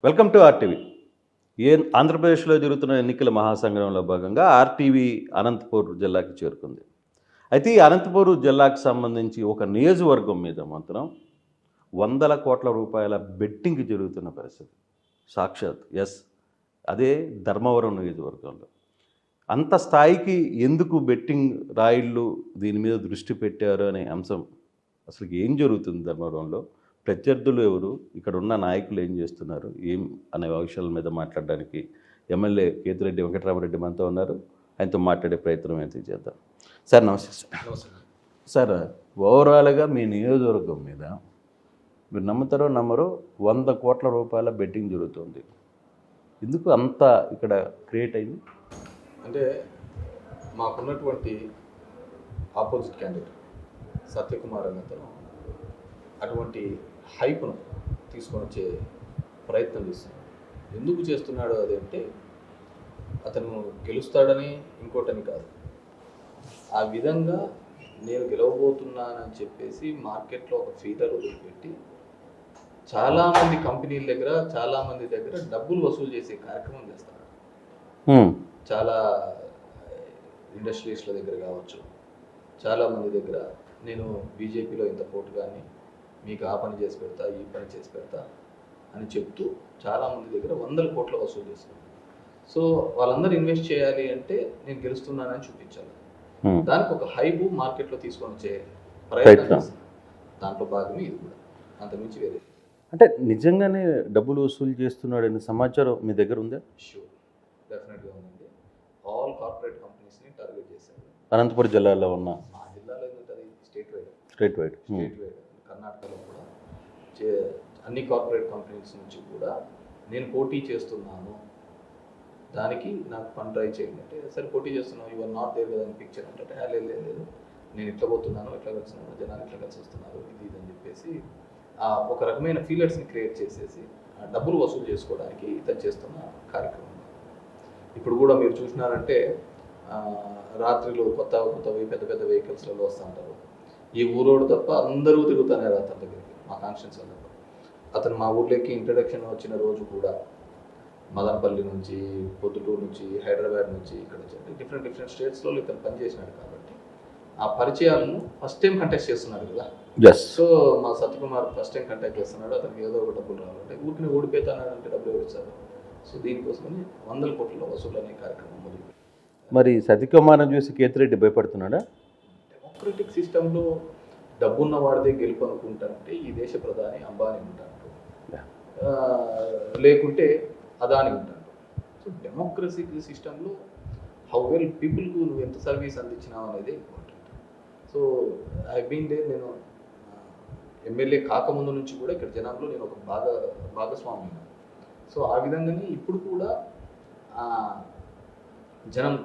Welcome to RTV. ఆంధ్రప్రదేశ్లో జరుగుతున్న ఎన్నికల మహాసంగ్రామంలో భాగంగా ఆర్టీవీ అనంతపూర్ జిల్లాకి చేరుకుంది. అయితే ఈ అనంతపూర్ జిల్లాకు సంబంధించి ఒక నియోజకవర్గం మీద మాత్రం వందల కోట్ల రూపాయల బెట్టింగ్ జరుగుతున్న పరిస్థితి. సాక్షాత్ అదే ధర్మవరం నియోజకవర్గంలో. అంత స్థాయికి ఎందుకు బెట్టింగ్ రాయిళ్ళు దీని మీద దృష్టి పెట్టారు అనే అంశం, అసలు ఏం జరుగుతుంది ధర్మవరంలో, ప్రత్యర్థులు ఎవరు, ఇక్కడ ఉన్న నాయకులు ఏం చేస్తున్నారు, ఏం అనే విషయాల మీద మాట్లాడడానికి ఎమ్మెల్యే కేతిరెడ్డి వెంకటరామరెడ్డి మనతో ఉన్నారు. ఆయనతో మాట్లాడే ప్రయత్నం అయితే చేద్దాం. సార్ నమస్తే. సార్, ఓవరాల్గా మీ నియోజకవర్గం మీద మీరు నమ్ముతారో నమ్మరో 100 కోట్ల రూపాయల బెట్టింగ్ జరుగుతుంది. ఎందుకు అంత ఇక్కడ క్రియేట్ అయింది? అంటే మాకున్నటువంటి ఆపోజిట్ క్యాండిడేట్ సత్యకుమార్ అనే అతను అటువంటి హైప్ను తీసుకొని వచ్చే ప్రయత్నం చేస్తున్నాడు. ఎందుకు చేస్తున్నాడు అదంటే అతను గెలుస్తాడని ఇంకోటని కాదు, ఆ విధంగా నేను గెలవబోతున్నానని చెప్పేసి మార్కెట్లో ఒక ఫీడర్ వదిలిపెట్టి చాలామంది కంపెనీల దగ్గర చాలామంది దగ్గర డబ్బులు వసూలు చేసే కార్యక్రమం చేస్తాడు. చాలా ఇండస్ట్రీస్ల దగ్గర కావచ్చు, చాలామంది దగ్గర నేను బీజేపీలో ఇంత పోటు కానీ మీకు ఆ పని చేసి పెడతా, ఈ పని చేసి పెడతా అని చెప్తూ చాలామంది దగ్గర 100 కోట్ల వసూలు చేస్తున్నాను. సో వాళ్ళందరూ ఇన్వెస్ట్ చేయాలి అంటే నేను గెలుస్తున్నానని చూపించాలి. దానికి ఒక హైబు మార్కెట్లో తీసుకొని వచ్చే ప్రయత్నం, దాంట్లో భాగమే ఇది కూడా, అంతకుమించి వేరే. అంటే నిజంగానే డబ్బులు వసూలు చేస్తున్నాడనే సమాచారం మీ దగ్గర ఉందా? షూర్, డెఫినెట్గా ఉందండి. ఆల్ కార్పొరేట్ కంపెనీస్ని టార్గెట్ చేశారు. అనంతపురం జిల్లాలో ఉన్న, మా జిల్లాలో ఏంటంటే స్టేట్ వైడ్ కర్ణాటకలో కూడా అన్ని కార్పొరేట్ కంపెనీస్ నుంచి కూడా నేను పోటీ చేస్తున్నాను, దానికి నాకు ఫండ్ ట్రై చేయండి అంటే, సరే పోటీ చేస్తున్నాను, యు ఆర్ నాట్ దేర్ కదా అని పిక్చర్ అంటే, లేదు నేను ఇట్లా పోతున్నాను, ఇట్లా వస్తున్నాను, జనాలు ఇట్లా కలిసి వస్తున్నారు, ఇది అని చెప్పేసి ఒక రకమైన ఫీలర్స్ని క్రియేట్ చేసేసి డబ్బులు వసూలు చేసుకోవడానికి ఇతను చేస్తున్న కార్యక్రమం. ఇప్పుడు కూడా మీరు చూసినారంటే రాత్రిలో కొత్తవి పెద్ద పెద్ద వెహికల్స్లలో వస్తూ ఉంటారు. ఈ ఊరోడు తప్ప అందరూ తిరుగుతున్నారు అతని దగ్గరికి, మా కాన్స్టిట్యూన్సీ తప్ప. అతను మా ఊర్లోకి ఇంట్రడక్షన్ వచ్చిన రోజు కూడా మదనపల్లి నుంచి, పొద్దుటూరు నుంచి, హైదరాబాద్ నుంచి, ఇక్కడ డిఫరెంట్ స్టేట్స్లో ఇతను పనిచేసినాడు కాబట్టి ఆ పరిచయాలను ఫస్ట్ టైం కంటెస్ట్ చేస్తున్నాడు కదా. సో మా సత్యకుమార్ ఫస్ట్ టైం కంటాక్ట్ చేస్తున్నాడు, అతనికి ఏదో ఒక డబ్బులు రావాలంటే ఊరికి ఓడిపోతున్నాడు అంటే డబ్బులు ఎవరు ఇస్తారు. సో దీనికోసమని 100 కోట్ల వసూలు అనే కార్యక్రమం మొదలు. మరి సత్యకుమార్ని చూసి కేతిరెడ్డి భయపడుతున్నాడా? డెమోక్రటిక్ సిస్టంలో డబ్బున్న వాడిదే గెలుపు అనుకుంటానంటే ఈ దేశ ప్రధాని అంబానీ ఉంటాడు, లేకుంటే అదాని ఉంటాడు. సో డెమోక్రసీ సిస్టంలో హౌ వెల్ పీపుల్కు నువ్వు ఎంత సర్వీస్ అందించినావు అనేది important. So I been there, నేను ఎమ్మెల్యే కాకముందు నుంచి కూడా ఇక్కడ జనంలో నేను ఒక భాగస్వామి. సో ఆ విధంగానే ఇప్పుడు కూడా జనం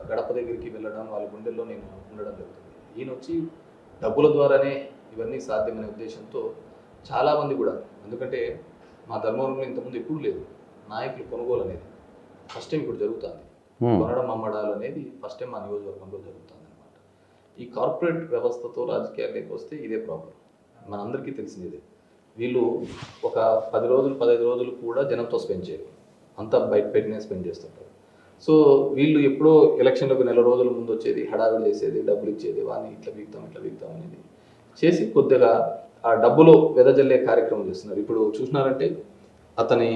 గడప దగ్గరికి వెళ్ళడం, వాళ్ళ గుండెల్లో నేను ఉండడం జరుగుతుంది. ఈయన వచ్చి డబ్బుల ద్వారానే ఇవన్నీ సాధ్యమనే ఉద్దేశంతో చాలామంది కూడా, ఎందుకంటే మా ధర్మవరంలో ఇంతకుముందు ఎప్పుడు లేదు నాయకులు కొనుగోలు అనేది, ఫస్ట్ టైం ఇప్పుడు జరుగుతుంది. కొనడం అమ్మడాలు అనేది ఫస్ట్ టైం మా నియోజకవర్గంలో జరుగుతుంది అనమాట. ఈ కార్పొరేట్ వ్యవస్థతో రాజకీయాల్లోకి వస్తే ఇదే ప్రాబ్లం, మనందరికీ తెలిసింది. వీళ్ళు ఒక 10 రోజులు 15 రోజులు కూడా జనంతో స్పెండ్ చేయరు, అంతా బయటనే స్పెండ్ చేస్తుంటారు. సో వీళ్ళు ఎప్పుడో ఎలక్షన్లకు నెల రోజుల ముందు వచ్చేది, హడావిడి చేసేది, డబ్బులు ఇచ్చేది, వాడిని ఇట్లా బిగుతాం అనేది చేసి కొద్దిగా ఆ డబ్బులు వెదజల్లే కార్యక్రమం చేస్తున్నారు. ఇప్పుడు చూసినారంటే అతని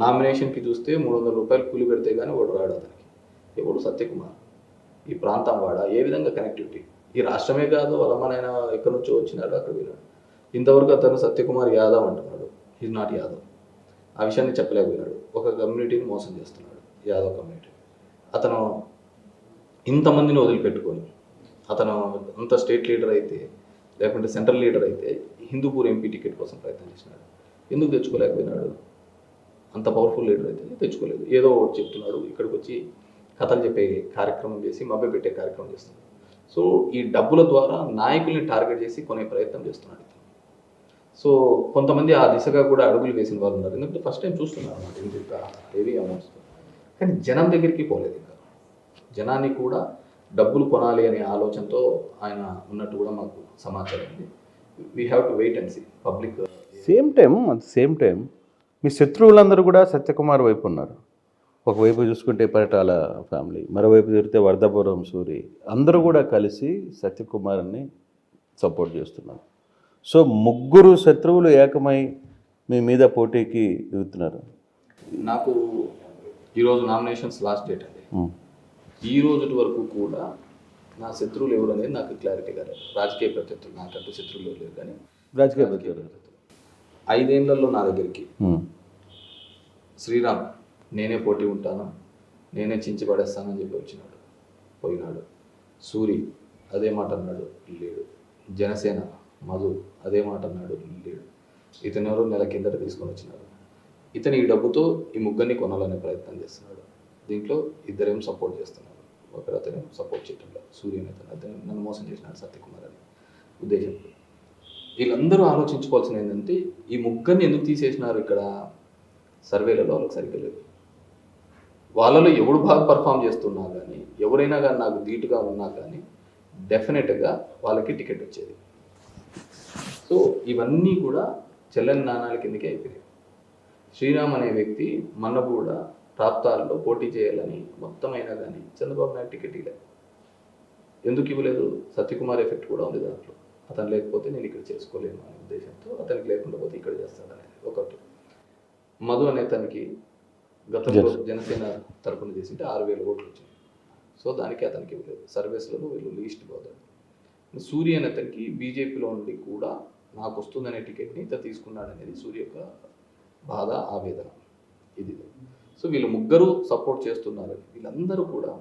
నామినేషన్కి చూస్తే 300 రూపాయలు కూలి పెడితే కానీ వాడు రాడు. అతనికి ఎవడు సత్యకుమార్, ఈ ప్రాంతం వాడా, ఏ విధంగా కనెక్టివిటీ, ఈ రాష్ట్రమే కాదు వాళ్ళమ్మనైనా ఎక్కడి నుంచో వచ్చినాడు అక్కడ వెళ్ళాడు. ఇంతవరకు అతను సత్యకుమార్ యాదవ్ అంటున్నాడు, ఈజ్ నాట్ యాదవ్. ఆ విషయాన్ని చెప్పలేకపోయినాడు. ఒక కమ్యూనిటీని మోసం చేస్తున్నాడు, యాదవ్ కమ్యూనిటీ. అతను ఇంతమందిని వదిలిపెట్టుకొని అతను అంత స్టేట్ లీడర్ అయితే, లేకుంటే సెంట్రల్ లీడర్ అయితే హిందూపూర్ ఎంపీ టికెట్ కోసం ప్రయత్నం చేసినాడు. ఎందుకు తెచ్చుకోలేకపోయినాడు? అంత పవర్ఫుల్ లీడర్ అయితే తెచ్చుకోలేదు. ఏదో ఒకటి చెప్తున్నాడు, ఇక్కడికి వచ్చి కథలు చెప్పే కార్యక్రమం చేసి మభ్య పెట్టే కార్యక్రమం చేస్తున్నాడు. సో ఈ డబ్బుల ద్వారా నాయకుల్ని టార్గెట్ చేసి కొనే ప్రయత్నం చేస్తున్నాడు. సో కొంతమంది ఆ దిశగా కూడా అడుగులు వేసిన వాళ్ళు ఉన్నారు, ఎందుకంటే ఫస్ట్ టైం చూస్తున్నారు అన్నమాట ఇంత హెవీ అమౌంట్స్. కానీ జనం దగ్గరికి పోలేదు. ఇంకా జనాన్ని కూడా డబ్బులు కొనాలి అనే ఆలోచనతో ఆయన ఉన్నట్టు కూడా మాకు సమాచారం ఉంది. We have to wait and see public same time మీ శత్రువులందరూ కూడా సత్యకుమార్ వైపు ఉన్నారు. ఒకవైపు చూసుకుంటే పరిటాల ఫ్యామిలీ, మరోవైపు చూస్తే వర్ధపురం సూరి, అందరూ కూడా కలిసి సత్యకుమార్ని సపోర్ట్ చేస్తున్నారు. సో ముగ్గురు శత్రువులు ఏకమై మీ మీద పోటీకి దిగుతున్నారు. నాకు ఈరోజు నామినేషన్స్ లాస్ట్ డేట్ అండి. ఈ రోజు వరకు కూడా నా శత్రువులు ఎవరు అనేది నాకు క్లారిటీగా లేదు. రాజకీయ ప్రత్యర్థులు నాకంటూ శత్రువులు ఎవరు లేరు, కానీ రాజకీయ ప్రత్యర్థులు 5 ఏళ్లలో నా దగ్గరికి శ్రీరామ్ నేనే పోటీ ఉంటాను, నేనే చించి పడేస్తానని చెప్పి వచ్చినాడు, పోయినాడు. సూరి అదే మాట అన్నాడు, లేడు. జనసేన మధు అదే మాట అన్నాడు, లేడు. ఇతను ఎవరు నెల కిందట తీసుకొని వచ్చినాడు. ఇతను ఈ డబ్బుతో ఈ ముగ్గురిని కొనాలనే ప్రయత్నం చేస్తున్నాడు. దీంట్లో ఇద్దరేం సపోర్ట్ చేస్తున్నారు, ఒకరు అతను సపోర్ట్ చేయటంలో సూర్యని అతను నన్ను మోసం చేసినాడు సత్యకుమార్ అని ఉద్దేశంతో. వీళ్ళందరూ ఆలోచించుకోవాల్సింది ఏంటంటే ఈ ముగ్గురిని ఎందుకు తీసేసినారు ఇక్కడ సర్వేలలో వాళ్ళకి సరిగ్గా లేదు. వాళ్ళలో ఎవడు బాగా పర్ఫామ్ చేస్తున్నా కానీ, ఎవరైనా కానీ నాకు ధీటుగా ఉన్నా కానీ డెఫినెట్గా వాళ్ళకి టికెట్ వచ్చేది. సో ఇవన్నీ కూడా చెల్లని నాణాల కిందకే అయిపోయాయి. శ్రీరామ్ అనే వ్యక్తి మొన్న కూడా ప్రాప్తాల్లో పోటీ చేయాలని మొత్తం అయినా కానీ చంద్రబాబు నాయుడు టికెట్ ఇవ్వలేదు. ఎందుకు ఇవ్వలేదు? సత్యకుమార్ ఎఫెక్ట్ కూడా ఉంది దాంట్లో. అతను లేకపోతే నేను ఇక్కడ చేసుకోలేను అనే ఉద్దేశంతో అతనికి లేకుండా పోతే ఇక్కడ చేస్తాడనేది ఒకటి. మధు అనే తనకి గతంలో జనసేన తరఫున చేసింటే 6,000 ఓట్లు వచ్చినాయి. సో దానికి అతనికి ఇవ్వలేదు. సర్వీస్లలో వీళ్ళు లీస్ట్ పోతారు. సూర్య అనే అతనికి బీజేపీలో ఉండి కూడా నాకు వస్తుందనే టికెట్ని ఇతను తీసుకున్నాడనేది సూర్య యొక్క బాధ, ఆవేదన ఇది. సో వీళ్ళు ముగ్గురు సపోర్ట్ చేస్తున్నారు. వీళ్ళందరూ కూడా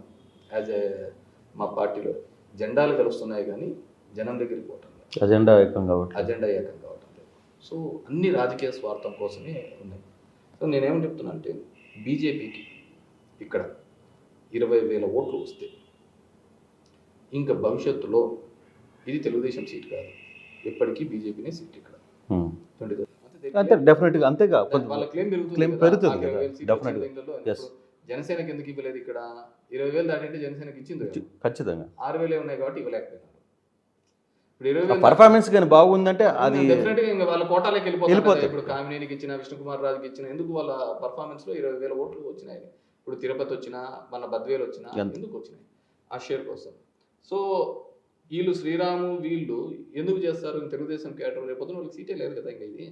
యాజ్ ఏ మా పార్టీలో జెండాలు కలుస్తున్నాయి కానీ జనం దగ్గరికి పోవటం లేదు. అజెండా ఏకం కావటం లేదు. సో అన్ని రాజకీయ స్వార్థం కోసమే ఉన్నాయి. సో నేనేమని చెప్తున్నా అంటే బీజేపీకి ఇక్కడ 20,000 ఓట్లు వస్తే ఇంకా భవిష్యత్తులో ఇది తెలుగుదేశం సీట్ కాదు, ఎప్పటికీ బీజేపీనే సీట్ ఇక్కడ. అంటే డెఫినెట్గా అంతేగా వాళ్ళ క్లెయిమ్ పెరుగుతుంది కదా డెఫినెట్గా. జనసేనకి ఎందుకు ఇవ్వలేదు? ఇక్కడ 20,000 దాటింటే జనసేనకి ఇచ్చింది ఖచ్చితంగా. 6,000 ఉన్నాయి కాబట్టి ఇవ్వలేకపోయినారు. ఇప్పుడు 20,000 పర్ఫార్మెన్స్ కానీ బాగుందంటే అది డెఫినెట్గా వాళ్ళ కోటాలోకి వెళ్ళిపోతుంది. ఇప్పుడు కామినేనికి ఇచ్చిన, విష్ణుకుమార్ రాజుకి ఇచ్చిన, ఎందుకు వాళ్ళ పర్ఫార్మెన్స్ లో 20,000 ఓట్లు వచ్చినాయి. ఇప్పుడు తిరుపతి వచ్చినా, మన బద్వేలు వచ్చినా ఎందుకు వచ్చినాయి? ఆ షేర్ కోసం. సో వీళ్ళు శ్రీరాము వీళ్ళు ఎందుకు చేస్తారు? తెలుగుదేశం క్యాడర్ రేపొద్దున వాళ్ళకి సీటే లేదు కదా. ఇంకా ఇది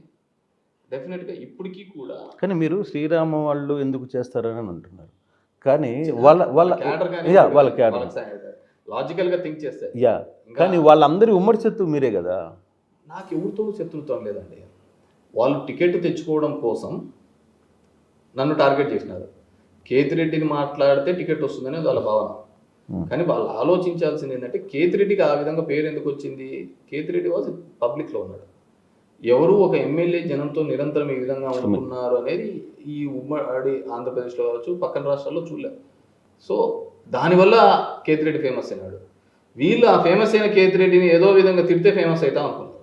డెఫినెట్గా ఇప్పటికీ కూడా. కానీ మీరు శ్రీరామ వాళ్ళు ఎందుకు చేస్తారని అంటున్నారు, కానీ వాళ్ళ క్యాడర్ లాజికల్ గా థింక్ చేస్తే కానీ వాళ్ళందరి ఉమ్మడి శత్రువు మీరే కదా. నాకు ఎవరితో శత్రుత్వం లేదండి. వాళ్ళు టికెట్ తెచ్చుకోవడం కోసం నన్ను టార్గెట్ చేసినారు. కేతిరెడ్డిని మాట్లాడితే టికెట్ వస్తుందని వాళ్ళ భావన. కానీ వాళ్ళు ఆలోచించాల్సింది ఏంటంటే కేతిరెడ్డికి ఆ విధంగా పేరు ఎందుకు వచ్చింది? కేతిరెడ్డి వాజ్ పబ్లిక్లో ఉన్నాడు. ఎవరు ఒక ఎమ్మెల్యే జనంతో నిరంతరం ఈ విధంగా ఉంటున్నారు అనేది ఈ ఉమ్మడి ఆంధ్రప్రదేశ్లో కావచ్చు, పక్కన రాష్ట్రాల్లో చూడలేదు. సో దానివల్ల కేతిరెడ్డి ఫేమస్ అయినాడు. వీళ్ళు ఆ ఫేమస్ అయిన కేతిరెడ్డిని ఏదో విధంగా తిడితే ఫేమస్ అవుతాం అనుకున్నారు.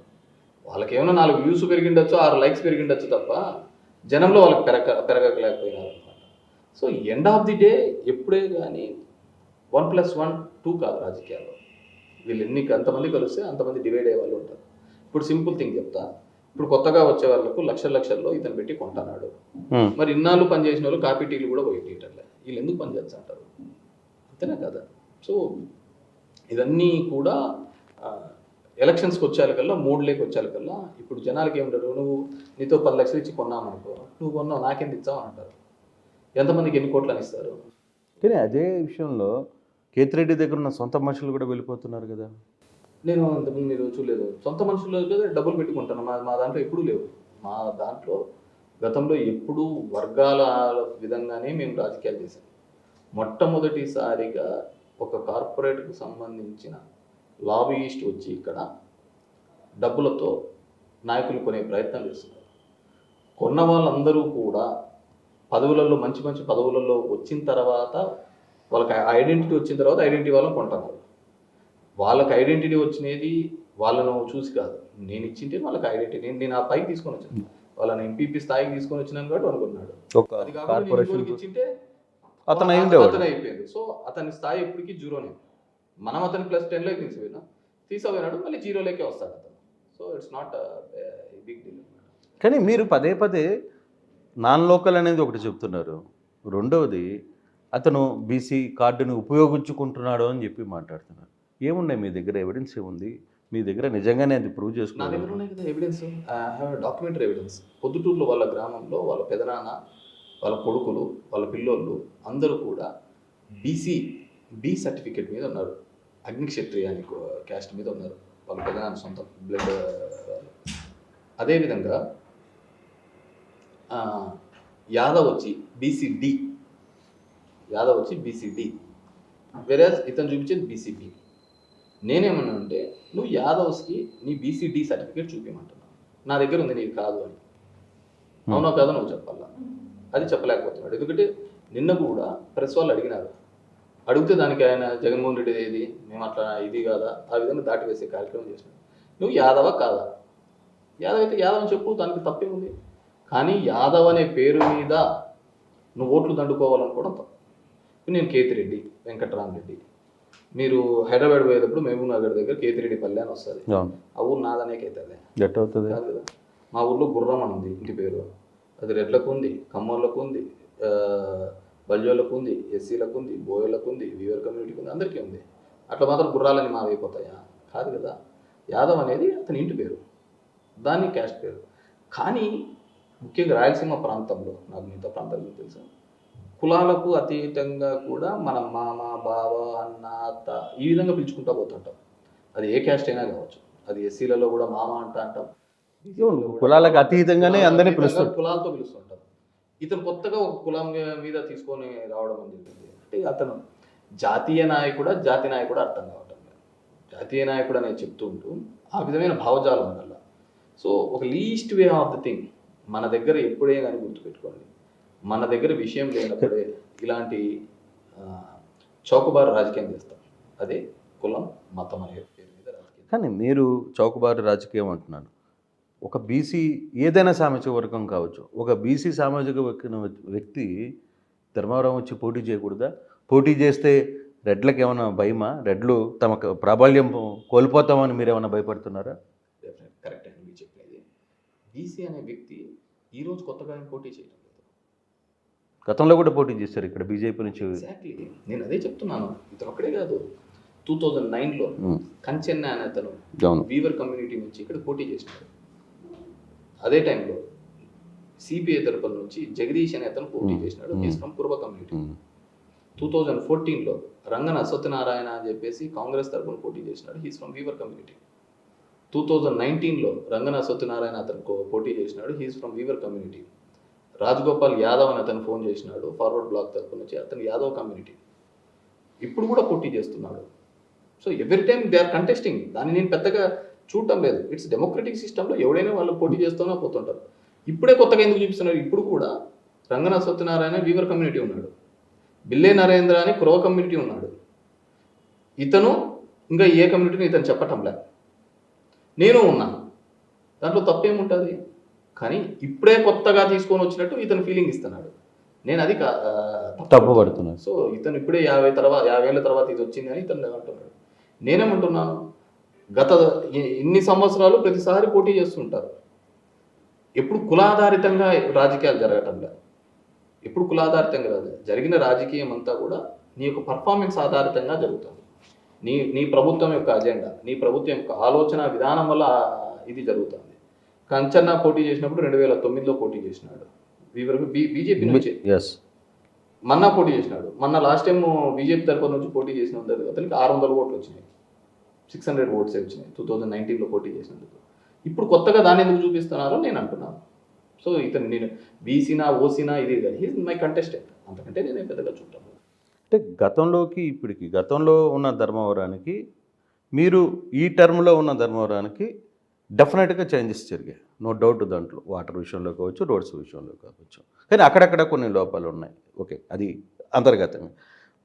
వాళ్ళకి ఏమైనా 4 వ్యూస్ పెరిగిండొచ్చు, 6 లైక్స్ పెరిగిండొచ్చు తప్ప జనంలో వాళ్ళకి పెరగలేకపోయినారు అనమాట. So end of the day ఎప్పుడే కానీ 1+1 2 కాదు రాజకీయాల్లో. వీళ్ళు ఎంతమంది కలిస్తే అంతమంది డివైడ్ అయ్యే వాళ్ళు ఉంటారు. ఇప్పుడు సింపుల్ థింగ్ చెప్తా. ఇప్పుడు కొత్తగా వచ్చే వాళ్ళకు లక్షల్లో ఇతను పెట్టి కొంటున్నాడు. మరి ఇన్నాళ్ళు పనిచేసిన వాళ్ళు కాపీ టీలు కూడా పోయి తీయటంలే. వీళ్ళు ఎందుకు పని చేస్తా అంటారు? అంతేనా కదా. సో ఇవన్నీ కూడా ఎలక్షన్స్కి వచ్చేకల్లా, 3 లేకి వచ్చేకల్లా ఇప్పుడు జనాలకి ఏమంటారు? నువ్వు నీతో 10 లక్షలు ఇచ్చి కొన్నావు అనుకో, నువ్వు కొన్నావు నాకెందుకు ఇచ్చావు అని అంటారు. ఎంతమందికి ఎన్ని కోట్లని ఇస్తారు? కానీ అదే విషయంలో కేతిరెడ్డి దగ్గర ఉన్న సొంత మనుషులు కూడా వెళ్ళిపోతున్నారు కదా. నేను అంతకుముందు మీరు చూడలేదు, సొంత మనుషులు డబ్బులు పెట్టుకుంటాను. మా దాంట్లో ఎప్పుడూ లేవు. మా దాంట్లో గతంలో ఎప్పుడూ వర్గాల విధంగానే మేము రాజకీయాలు చేసాం. మొట్టమొదటిసారిగా ఒక కార్పొరేట్కు సంబంధించిన లాబీయిస్ట్ వచ్చి ఇక్కడ డబ్బులతో నాయకులు కొనే ప్రయత్నం చేస్తున్నారు. కొన్న వాళ్ళందరూ కూడా పదవులలో మంచి పదవులలో వచ్చిన తర్వాత వాళ్ళకి ఐడెంటిటీ వచ్చిన తర్వాత ఐడెంటిటీ వాళ్ళని కొంటున్నారు. వాళ్ళకి ఐడెంటిటీ వచ్చినది వాళ్ళను చూసి కాదు, నేను ఇచ్చింటే వాళ్ళకి ఐడెంటిటీ. నేను ఆ పైకి తీసుకొని వచ్చాను, వాళ్ళని ఎంపీపీ స్థాయికి తీసుకొని వచ్చినాను కాబట్టి అనుకున్నాడు. అది కాకుండా ఇచ్చింటే అతను అయిపోయింది. సో అతని స్థాయి ఎప్పటికీ జీరోనే. మనం అతని +10లోకి తీసుకుపోయినాడు, మళ్ళీ జీరోలోకే వస్తాడు అతను. So it's not big deal. కానీ మీరు పదే పదే నాన్ లోకల్ అనేది ఒకటి చెప్తున్నారు. రెండవది అతను బీసీ కార్డుని ఉపయోగించుకుంటున్నాడు అని చెప్పి మాట్లాడుతున్నారు. ఏమున్నాయి మీ దగ్గర ఎవిడెన్స్ ఏముంది? మీ దగ్గర నిజంగానే అది ప్రూవ్ నా దగ్గర చేసుకోగలరు? ఉన్నాయి కదా evidence. I have documentary evidence. పొద్దుటూరులో వాళ్ళ గ్రామంలో వాళ్ళ పెదనాన్న, వాళ్ళ కొడుకులు, వాళ్ళ పిల్లోళ్ళు అందరూ కూడా బి సర్టిఫికేట్ మీద ఉన్నారు. అగ్నిక్షత్రియ అని క్యాస్ట్ మీద ఉన్నారు. వాళ్ళ పెదనాన్న సొంత బ్లడ్. అదేవిధంగా యాదవ్ వచ్చి బీసీడి, యాదవ్ వచ్చి బీసీడి, వేరే ఇతను చూపించేది బీసీబీ. నేనేమన్నా అంటే నువ్వు యాదవ్స్కి నీ బీసీడి సర్టిఫికేట్ చూపించమంటున్నావు, నా దగ్గర ఉంది నీకు కాదు అని. అవునో కాదో నువ్వు చెప్పాలా. అది చెప్పలేకపోతున్నాడు. ఎందుకంటే నిన్న కూడా ప్రెస్ వాళ్ళు అడిగినారు. అడిగితే దానికి ఆయన జగన్మోహన్ రెడ్డి ఏది మేము అట్లా ఇది కాదా ఆ విధంగా దాటివేసే కార్యక్రమం చేసినాడు. నువ్వు యాదవా కాదా? యాదవ్ అయితే యాదవ్ అని చెప్పు, దానికి తప్పే ఉంది. కానీ యాదవ్ అనే పేరు మీద నువ్వు ఓట్లు దండుకోవాలనుకోవడం తప్పు. నేను కేతిరెడ్డి వెంకటరామరెడ్డి, మీరు హైదరాబాద్ పోయేటప్పుడు మహబూబ్ నగర్ దగ్గర కేతిరెడ్డి పల్లె అని వస్తుంది. ఆ ఊరు నాదనే కేతలే అవుతుంది కాదు కదా. మా ఊర్లో గుర్రం అని ఉంది ఇంటి పేరు. అది రెడ్లకు ఉంది, కమ్మోళ్ళకు ఉంది, బల్యోళ్ళకు ఉంది, ఎస్సీలకు ఉంది, బోయలకు ఉంది, వీవర్ కమ్యూనిటీకి ఉంది, అందరికీ ఉంది. అట్లా మాత్రం గుర్రాలని మావి అయిపోతాయా? కాదు కదా. యాదవ్ అనేది అతని ఇంటి పేరు, దాన్ని క్యాస్ట్ పేరు. కానీ ముఖ్యంగా రాయలసీమ ప్రాంతంలో, నాకు మిగతా ప్రాంతాలు తెలుసు, కులాలకు అతీతంగా కూడా మన మామ, బావ, అన్న, అత్త ఈ విధంగా పిలుచుకుంటూ పోతుంటాం. అది ఏ క్యాస్ట్ అయినా కావచ్చు. అది ఎస్సీలలో కూడా మామ అంటాం, కులాలకు అతీతంగానే అందరినీ పిలుస్తారు, కులాలతో పిలుస్తుంటాం. ఇతను కొత్తగా ఒక కులం మీద తీసుకొని రావడం అని జరిగింది. అంటే అతను జాతీయ నాయకుడా జాతి నాయకుడా అర్థం కావటం లేదు. జాతీయ నాయకుడు అనేది చెప్తుంటూ ఆ విధమైన భావజాలం వల్ల. సో ఒక least way of the thing మన దగ్గర ఎప్పుడే కానీ గుర్తుపెట్టుకోండి, మన దగ్గర విషయం లేనప్పుడే ఇలాంటి చౌకబారు రాజకీయం చేస్తాం. అదే కులం మతం అనే పేరు మీద రాజకీయం. కానీ మీరు చౌకబారు రాజకీయం అంటున్నాను. ఒక బీసీ ఏదైనా సామాజిక వర్గం కావచ్చు, ఒక బీసీ సామాజిక వ్యక్తి ధర్మవరం వచ్చి పోటీ చేయకూడదా? పోటీ చేస్తే రెడ్లకు ఏమైనా భయమా? రెడ్లు తమ ప్రాబల్యం కోల్పోతామని మీరు ఏమైనా భయపడుతున్నారా? కరెక్ట్ అండి మీరు చెప్పేది. బీసీ అనే వ్యక్తి ఈరోజు కొత్తగా పోటీ చేయడం లేదు. గతంలో కూడా పోటీ చేశారు ఇక్కడ బీజేపీ నుంచి. ఎగ్జాక్ట్లీ, నేను అదే చెప్తున్నాను. ఇతను ఒక్కడే కాదు, 2009లో కంచెన్న అనే అతను వీవర్ కమ్యూనిటీ నుంచి ఇక్కడ పోటీ చేసినాడు. అదే టైంలో సిపిఐ తరపున నుంచి జగదీష్ అనే అతను పోటీ చేసినాడు. He's from Kuruba community. 2014లో రంగన సత్యనారాయణ అని చెప్పేసి కాంగ్రెస్ తరపున పోటీ చేసినాడు. He's from weaver community. 2019లో రంగన సత్యనారాయణ అతను పోటీ చేసినాడు. He's from weaver community. Rajagopal Yadav అని అతను ఫోన్ చేసినాడు ఫార్వర్డ్ బ్లాక్ తరపు నుంచి, అతను యాదవ్ కమ్యూనిటీ. ఇప్పుడు కూడా పోటీ చేస్తున్నాడు. So every time they are contesting. దాన్ని నేను పెద్దగా చూడటం లేదు. ఇట్స్ డెమోక్రటిక్ సిస్టంలో ఎవడైనా వాళ్ళు పోటీ చేస్తూనే పోతుంటారు. ఇప్పుడే కొత్తగా ఎందుకు చూపిస్తున్నారు? ఇప్పుడు కూడా రంగనాథ సత్యనారాయణ వీవర్ కమ్యూనిటీ ఉన్నాడు, బిల్లే నరేంద్ర అని కురవ కమ్యూనిటీ ఉన్నాడు. ఇతను ఇంకా ఏ కమ్యూనిటీని ఇతను చెప్పటం లేదు. నేను ఉన్నాను, దాంట్లో తప్పేముంటుంది? కానీ ఇప్పుడే కొత్తగా తీసుకొని వచ్చినట్టు ఇతను ఫీలింగ్ ఇస్తున్నాడు. నేను అది తప్పుపడుతున్నాను. సో ఇతను ఇప్పుడే 50 ఏళ్ళ తర్వాత ఇది వచ్చింది అని ఇతను అంటున్నాడు. నేనేమంటున్నాను, గత ఇన్ని సంవత్సరాలు ప్రతిసారి పోటీ చేస్తుంటారు. ఎప్పుడు కులాధారితంగా రాజకీయాలు జరగటం లేదు. ఎప్పుడు కులాధారితంగా రాదు. జరిగిన రాజకీయం అంతా కూడా నీ యొక్క పర్ఫార్మెన్స్ ఆధారితంగా జరుగుతుంది. నీ ప్రభుత్వం యొక్క అజెండా, నీ ప్రభుత్వం యొక్క ఆలోచన విధానం వల్ల ఇది జరుగుతుంది. కంచన్న పోటీ చేసినప్పుడు 2009లో పోటీ చేసినాడు బీజేపీ నుంచి. మన్నా పోటీ చేసినాడు. మొన్న లాస్ట్ టైం బీజేపీ తరఫున నుంచి పోటీ చేసిన అతనికి 600 ఓట్లు వచ్చినాయి, 600 ఓట్స్ వచ్చినాయి 2019లో పోటీ చేసినందుకు. ఇప్పుడు కొత్తగా దాన్ని ఎందుకు చూపిస్తున్నారో నేను అంటున్నాను. సో ఇతను నేను బీసీనా ఓసీనా ఇది కాదు, హీస్ మై కంటెస్టెంట్. అంతకంటే నేనేం పెద్దగా చూడటం. అంటే గతంలోకి ఇప్పటికి, గతంలో ఉన్న ధర్మవరానికి మీరు ఈ టర్మ్లో ఉన్న ధర్మవరానికి డెఫినెట్గా చేంజెస్ జరిగాయి, నో డౌట్. దాంట్లో వాటర్ విషయంలో కావచ్చు, రోడ్స్ విషయంలో కావచ్చు. కానీ అక్కడక్కడ కొన్ని లోపాలు ఉన్నాయి. ఓకే, అది అంతర్గతంగా.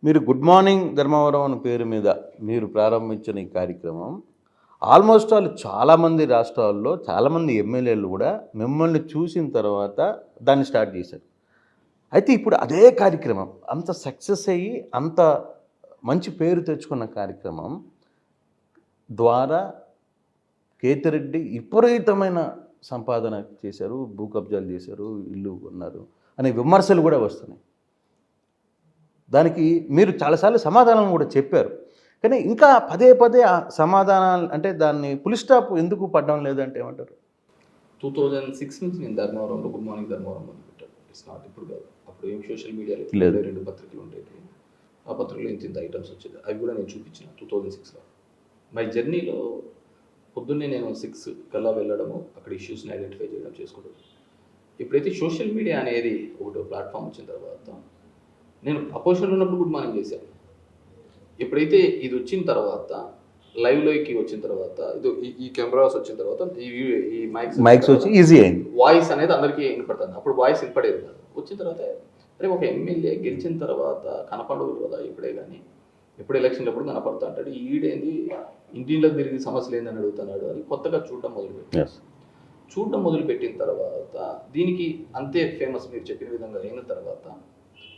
మీరు గుడ్ మార్నింగ్ ధర్మవరం అనే పేరు మీద మీరు ప్రారంభించిన ఈ కార్యక్రమం ఆల్మోస్ట్ చాలామంది రాష్ట్రాల్లో చాలామంది ఎమ్మెల్యేలు కూడా మిమ్మల్ని చూసిన తర్వాత దాన్ని స్టార్ట్ చేశారు. అయితే ఇప్పుడు అదే కార్యక్రమం అంత సక్సెస్ అయ్యి అంత మంచి పేరు తెచ్చుకున్న కార్యక్రమం ద్వారా కేతిరెడ్డి విపరీతమైన సంపాదన చేశారు, భూ కబ్జాలు చేశారు, ఇల్లు కొన్నారు అనే విమర్శలు కూడా వస్తున్నాయి. దానికి మీరు చాలాసార్లు సమాధానం కూడా చెప్పారు. కానీ ఇంకా పదే పదే ఆ సమాధానాలు అంటే దాన్ని పులి స్టాప్ ఎందుకు పడడం లేదంటే ఏమంటారు? 2006 నుంచి నేను ధర్మవరంలో గుడ్ మార్నింగ్ ధర్మవరం మొదలు పెట్టాను. ఇట్స్ నాట్ ఇప్పుడు కాదు. అప్పుడు ఏం సోషల్ మీడియాలో లేదు. 2 పత్రికలు ఉండేవి. ఆ పత్రికలో ఇంత ఐటమ్స్ వచ్చేది. అవి కూడా నేను చూపించిన 2006లో. మై జర్నీలో పొద్దున్నే నేను 6 కల్లా వెళ్ళడము, అక్కడ ఇష్యూస్ని ఐడెంటిఫై చేయడం చేసుకుంటాను. ఎప్పుడైతే సోషల్ మీడియా అనేది ఒకటి ప్లాట్ఫామ్ వచ్చిన తర్వాత నేను అపోజిషన్లో ఉన్నప్పుడు గుడ్ మార్నింగ్ చేశాను. ఎప్పుడైతే ఇది వచ్చిన తర్వాత లైవ్లోకి వచ్చిన తర్వాత ఈ కెమెరాస్ వచ్చిన తర్వాత ఈ మైక్స్ వచ్చి ఈజీ అయింది. వాయిస్ అనేది అందరికీ వినపడుతుంది. అప్పుడు వాయిస్ వినపడేది కాదు. వచ్చిన తర్వాత అరే ఒక ఎమ్మెల్యే గెలిచిన తర్వాత కనపడదు కదా ఇప్పుడే, కానీ ఎప్పుడు ఎలక్షన్ అప్పుడు కనపడుతూ అంటాడు, ఈడేంది ఇంటిలోకి తిరిగి సమస్యలు ఏందని అడుగుతున్నాడు అని కొత్తగా చూడడం మొదలుపెట్టిన తర్వాత దీనికి అంతే ఫేమస్ మీరు చెప్పిన విధంగా అయిన తర్వాత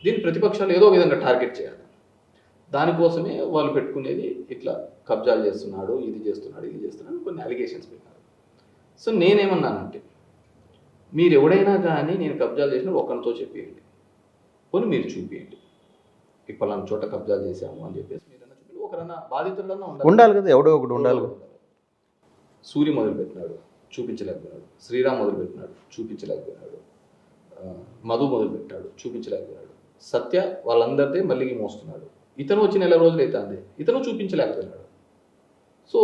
దీన్ని ప్రతిపక్షాలు ఏదో విధంగా టార్గెట్ చేయాలి. దానికోసమే వాళ్ళు పెట్టుకునేది ఇట్లా కబ్జాలు చేస్తున్నాడు, ఇది చేస్తున్నాడు కొన్ని అలిగేషన్స్ పెట్టారు. సో నేనేమన్నానంటే మీరు ఎవడైనా కానీ నేను కబ్జాలు చేసిన ఒకరితో చెప్పేయండి, కొన్ని మీరు చూపించండి, పలానా చోట కబ్జాలు చేశాము అని చెప్పేసి మీరన్నా చూపి ఒకరన్నా బాధితులన్నా ఉండాలి కదా, ఎవడో ఒకటి ఉండాలి. సూర్య మొదలుపెట్టినాడు, చూపించలేకపోయినాడు. శ్రీరామ్ మొదలుపెట్టినాడు, చూపించలేకపోయినాడు. మధు మొదలుపెట్టాడు, చూపించలేకపోయినాడు. సత్య వాళ్ళందరిదే మళ్ళీ మోస్తున్నాడు. ఇతను వచ్చి 4 రోజులు అవుతుంది, ఇతను చూపించలేకపోయినాడు. సో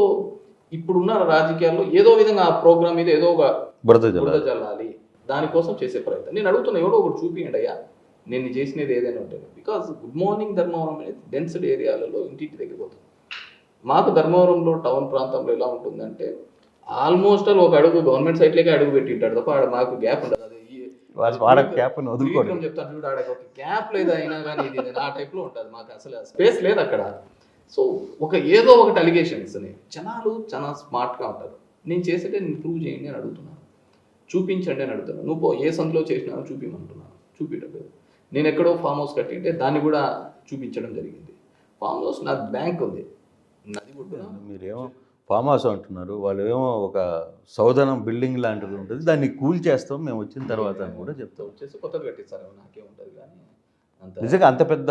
ఇప్పుడున్న రాజకీయాల్లో ఏదో విధంగా ఆ ప్రోగ్రామ్ మీద ఏదో ఒక బురద జల్లాలి, దానికోసం చేసే ప్రయత్నం. నేను అడుగుతున్నా, ఎవడో ఒకటి చూపించండి అయ్యా నేను చేసినది ఏదైనా ఉంటుంది. బికాజ్ గుడ్ మార్నింగ్ ధర్మవరం అనేది డెన్స్డ్ ఏరియాలలో ఇంటింటి దగ్గర పోతుంది. మాకు ధర్మవరంలో టౌన్ ప్రాంతంలో ఎలా ఉంటుందంటే ఆల్మోస్ట్ ఒక అడుగు గవర్నమెంట్ సైట్లోకే అడుగు పెట్టి ఉంటాడు తప్ప మాకు గ్యాప్ ఉండదు. అది చెప్తాను చూడు, ఆడ ఒక గ్యాప్ లేదా అయినా కానీ ఇది ఆ టైప్లో ఉంటుంది. మాకు అసలు స్పేస్ లేదు అక్కడ. సో ఏదో ఒకటి అలిగేషన్స్ జనాలు చాలా స్మార్ట్గా ఉంటారు. నేను చేసేటే నేను ప్రూవ్ చేయండి అని అడుగుతున్నాను, చూపించండి అని అడుగుతున్నాను. నువ్వు ఏ సందులో చేసినావు చూపించమంటున్నాను, చూపించట్లేదు. నేను ఎక్కడో ఫామ్ హౌస్ కట్టింటే దాన్ని కూడా చూపించడం జరిగింది. ఫామ్ హౌస్ నా బ్యాంక్ ఉంది, నది కూడా మీరేమో ఫామ్ హౌస్ అంటున్నారు, వాళ్ళు ఏమో ఒక సౌదనం బిల్డింగ్ లాంటిది ఉంటుంది, దాన్ని కూల్ చేస్తాం మేము వచ్చిన తర్వాత అని కూడా చెప్తాం. వచ్చేసి కొత్తగా కట్టిస్తారు, నాకేముంటుంది కానీ అంత నిజంగా అంత పెద్ద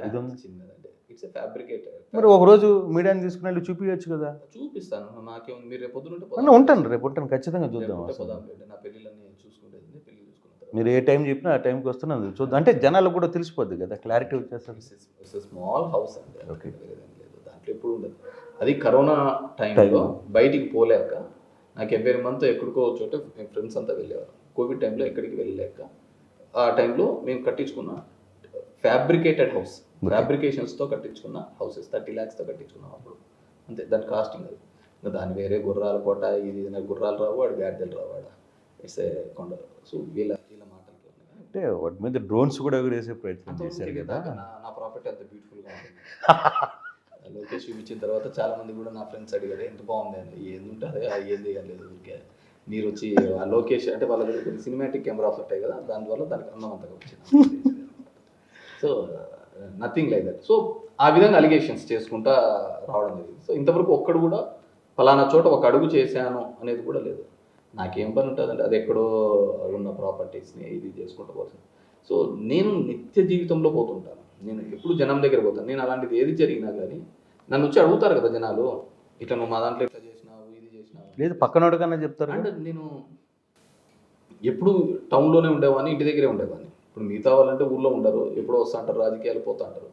ఇది ఉంది. చిన్నదండి, ఇట్స్ ఫ్యాబ్రికేటెడ్. మరి ఒకరోజు మీడియాని తీసుకుని వెళ్ళి చూపించచ్చు కదా. చూపిస్తాను, నాకేముంది. మీరు రేపు పొద్దున ఉంటాను, రేపు ఉంటాను, ఖచ్చితంగా చూద్దాం. నా పెళ్ళిళ్ళని చూసుకుంటుంది, పెళ్ళి చూసుకున్న మీరు ఏ టైం చెప్పినా ఆ టైంకి వస్తున్నాను చూద్దాం. అంటే జనాలకు కూడా తెలిసిపోద్ది కదా, క్లారిటీ వచ్చేస్తుంది. స్మాల్ హౌస్ అండి, ఓకే, లేదు దాంట్లో ఎప్పుడు ఉండదు. అది కరోనా టైంలో బయటికి పోలేక నాకు ఎవ్రీ మంత్ ఎక్కడికో చోట మేము ఫ్రెండ్స్ అంతా వెళ్ళేవారు. కోవిడ్ టైంలో ఎక్కడికి వెళ్ళలేక ఆ టైంలో మేము కట్టించుకున్న ఫ్యాబ్రికేటెడ్ హౌస్, ఫ్యాబ్రికేషన్స్తో కట్టించుకున్న హౌసెస్ 30 lakhsతో కట్టించుకున్నాం అప్పుడు. అంతే, దాని కాస్టింగ్ అది. ఇంకా దాని వేరే గుర్రాల కోట, ఇది గుర్రాలు రావు, వాడు గాడిదలు రావు, వాడు ఇట్స్ ఏ కొండ. సో వీళ్ళ మాటలకి అంటే వాటి మీద డ్రోన్స్ కూడా ఎగరేసే ప్రయత్నం చేశారు కదా. నా ప్రాపర్టీ అంత బ్యూటిఫుల్గా ఉంటుంది. లోకేష్ చూపించిన తర్వాత చాలా మంది కూడా నా ఫ్రెండ్స్ అడిగారు ఎంత బాగుంది అని. ఏంది ఉంటుంది ఏంది లేదు, ఊరికే మీరు వచ్చి ఆ లోకేష్ అంటే వాళ్ళ దగ్గర కొన్ని సినిమాటిక్ కెమెరాస్ ఉంటాయి కదా, దానివల్ల దానికి అందం అంతగా వచ్చింది. So nothing like that. So ఆ విధంగా అలిగేషన్స్ చేసుకుంటా రావడం జరిగింది. సో ఇంతవరకు ఒక్కడు కూడా ఫలానా చోట ఒక అడుగు చేశాను అనేది కూడా లేదు. నాకేం పని ఉంటుందంటే అది ఎక్కడో ఉన్న ప్రాపర్టీస్ని ఇది చేసుకుంటూ పోతుంది. సో నేను నిత్య జీవితంలో పోతుంటాను, నేను ఎప్పుడు జనం దగ్గర పోతాను. నేను అలాంటిది ఏది జరిగినా కానీ నన్ను వచ్చి అడుగుతారు కదా జనాలు, ఇట్లా నువ్వు మా దాంట్లో ఇట్లా చేసినావు, ఇది చేసినావు, లేదు పక్కనోడు కన్నా చెప్తారు. అంటే నేను ఎప్పుడు టౌన్లోనే ఉండేవాడిని, ఇంటి దగ్గరే ఉండేవాడిని. ఇప్పుడు మిగతా వాళ్ళంటే ఊళ్ళో ఉండరు, ఎప్పుడో వస్తూ అంటారు, రాజకీయాలు పోతూ అంటారు.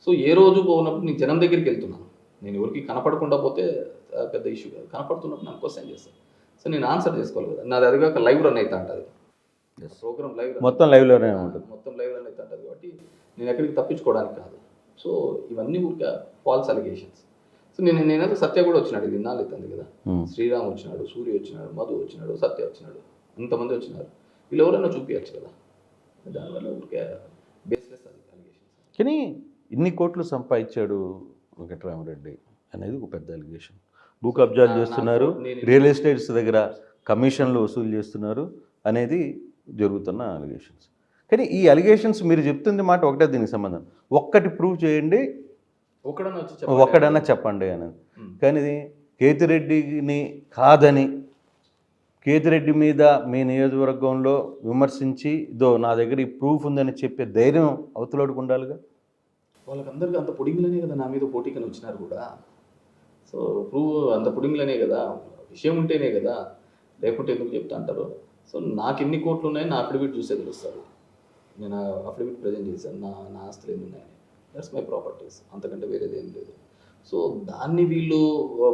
సో ఏ రోజు పోయినప్పుడు నేను జనం దగ్గరికి వెళ్తున్నాను. నేను ఎవరికి కనపడకుండా పోతే పెద్ద ఇష్యూ కాదు, కనపడుతున్నప్పుడు నాకు క్వశ్చన్ చేస్తాను. సో నేను ఆన్సర్ చేసుకోవాలి కదా. నాది అది కాక లైవ్ రన్ అవుతా ఉంటుంది, ప్రోగ్రామ్ లైవ్ మొత్తం లైవ్లోనే ఉంటుంది, మొత్తం లైవ్ రన్ అవుతా ఉంటుంది. కాబట్టి నేను ఎక్కడికి తప్పించుకోవడానికి కాదు. సో ఇవన్నీ ఊరికే ఫాల్స్ అలిగేషన్స్. సో నేనైతే సత్య కూడా వచ్చినాడు, ఇది ఇన్నాళ్ళు అవుతుంది కదా. శ్రీరామ్ వచ్చినాడు, సూర్య వచ్చినాడు, మధు వచ్చినాడు, సత్య వచ్చినాడు, అంతమంది వచ్చినారు. వీళ్ళు ఎవరైనా చూపించచ్చు కదా. దానివల్ల ఊరికే బేస్లెస్ అలిగేషన్స్. కానీ ఇన్ని కోట్లు సంపాదించాడు వెంకటరామరెడ్డి అనేది ఒక పెద్ద అలిగేషన్. భూ కబ్జాలు చేస్తున్నారు, రియల్ ఎస్టేట్స్ దగ్గర కమిషన్లు వసూలు చేస్తున్నారు అనేది జరుగుతున్న అలిగేషన్స్. కానీ ఈ అలిగేషన్స్ మీరు చెప్తుంది మాట ఒకటే, దీనికి సంబంధం ఒక్కటి ప్రూవ్ చేయండి, ఒక్కడన్నా చెప్పండి అనేది. కానీ ఇది కేతిరెడ్డిని కాదని కేతిరెడ్డి మీద మీ నియోజకవర్గంలో విమర్శించి నా దగ్గర ఈ ప్రూఫ్ ఉందని చెప్పే ధైర్యం అవతలోడికి ఉండాలిగా. వాళ్ళకందరికీ అంత పొడిగిలనే కదా నా మీద పోటీకని వచ్చినారు కూడా. సో ప్రూవ్ అంత పొడిగిలనే కదా, విషయం ఉంటేనే కదా, లేకుంటే ఎందుకు చెప్తా అంటారు. సో నాకు ఎన్ని కోట్లు ఉన్నాయని నా అఫిడవిట్ చూసే తెలుస్తారు. నేను అఫిడవిట్ ప్రజెంట్ చేశాను, నా ఆస్తులు ఎన్ని ఉన్నాయని. దట్స్ మై ప్రాపర్టీస్, అంతకంటే వేరేది ఏం లేదు. సో దాన్ని వీళ్ళు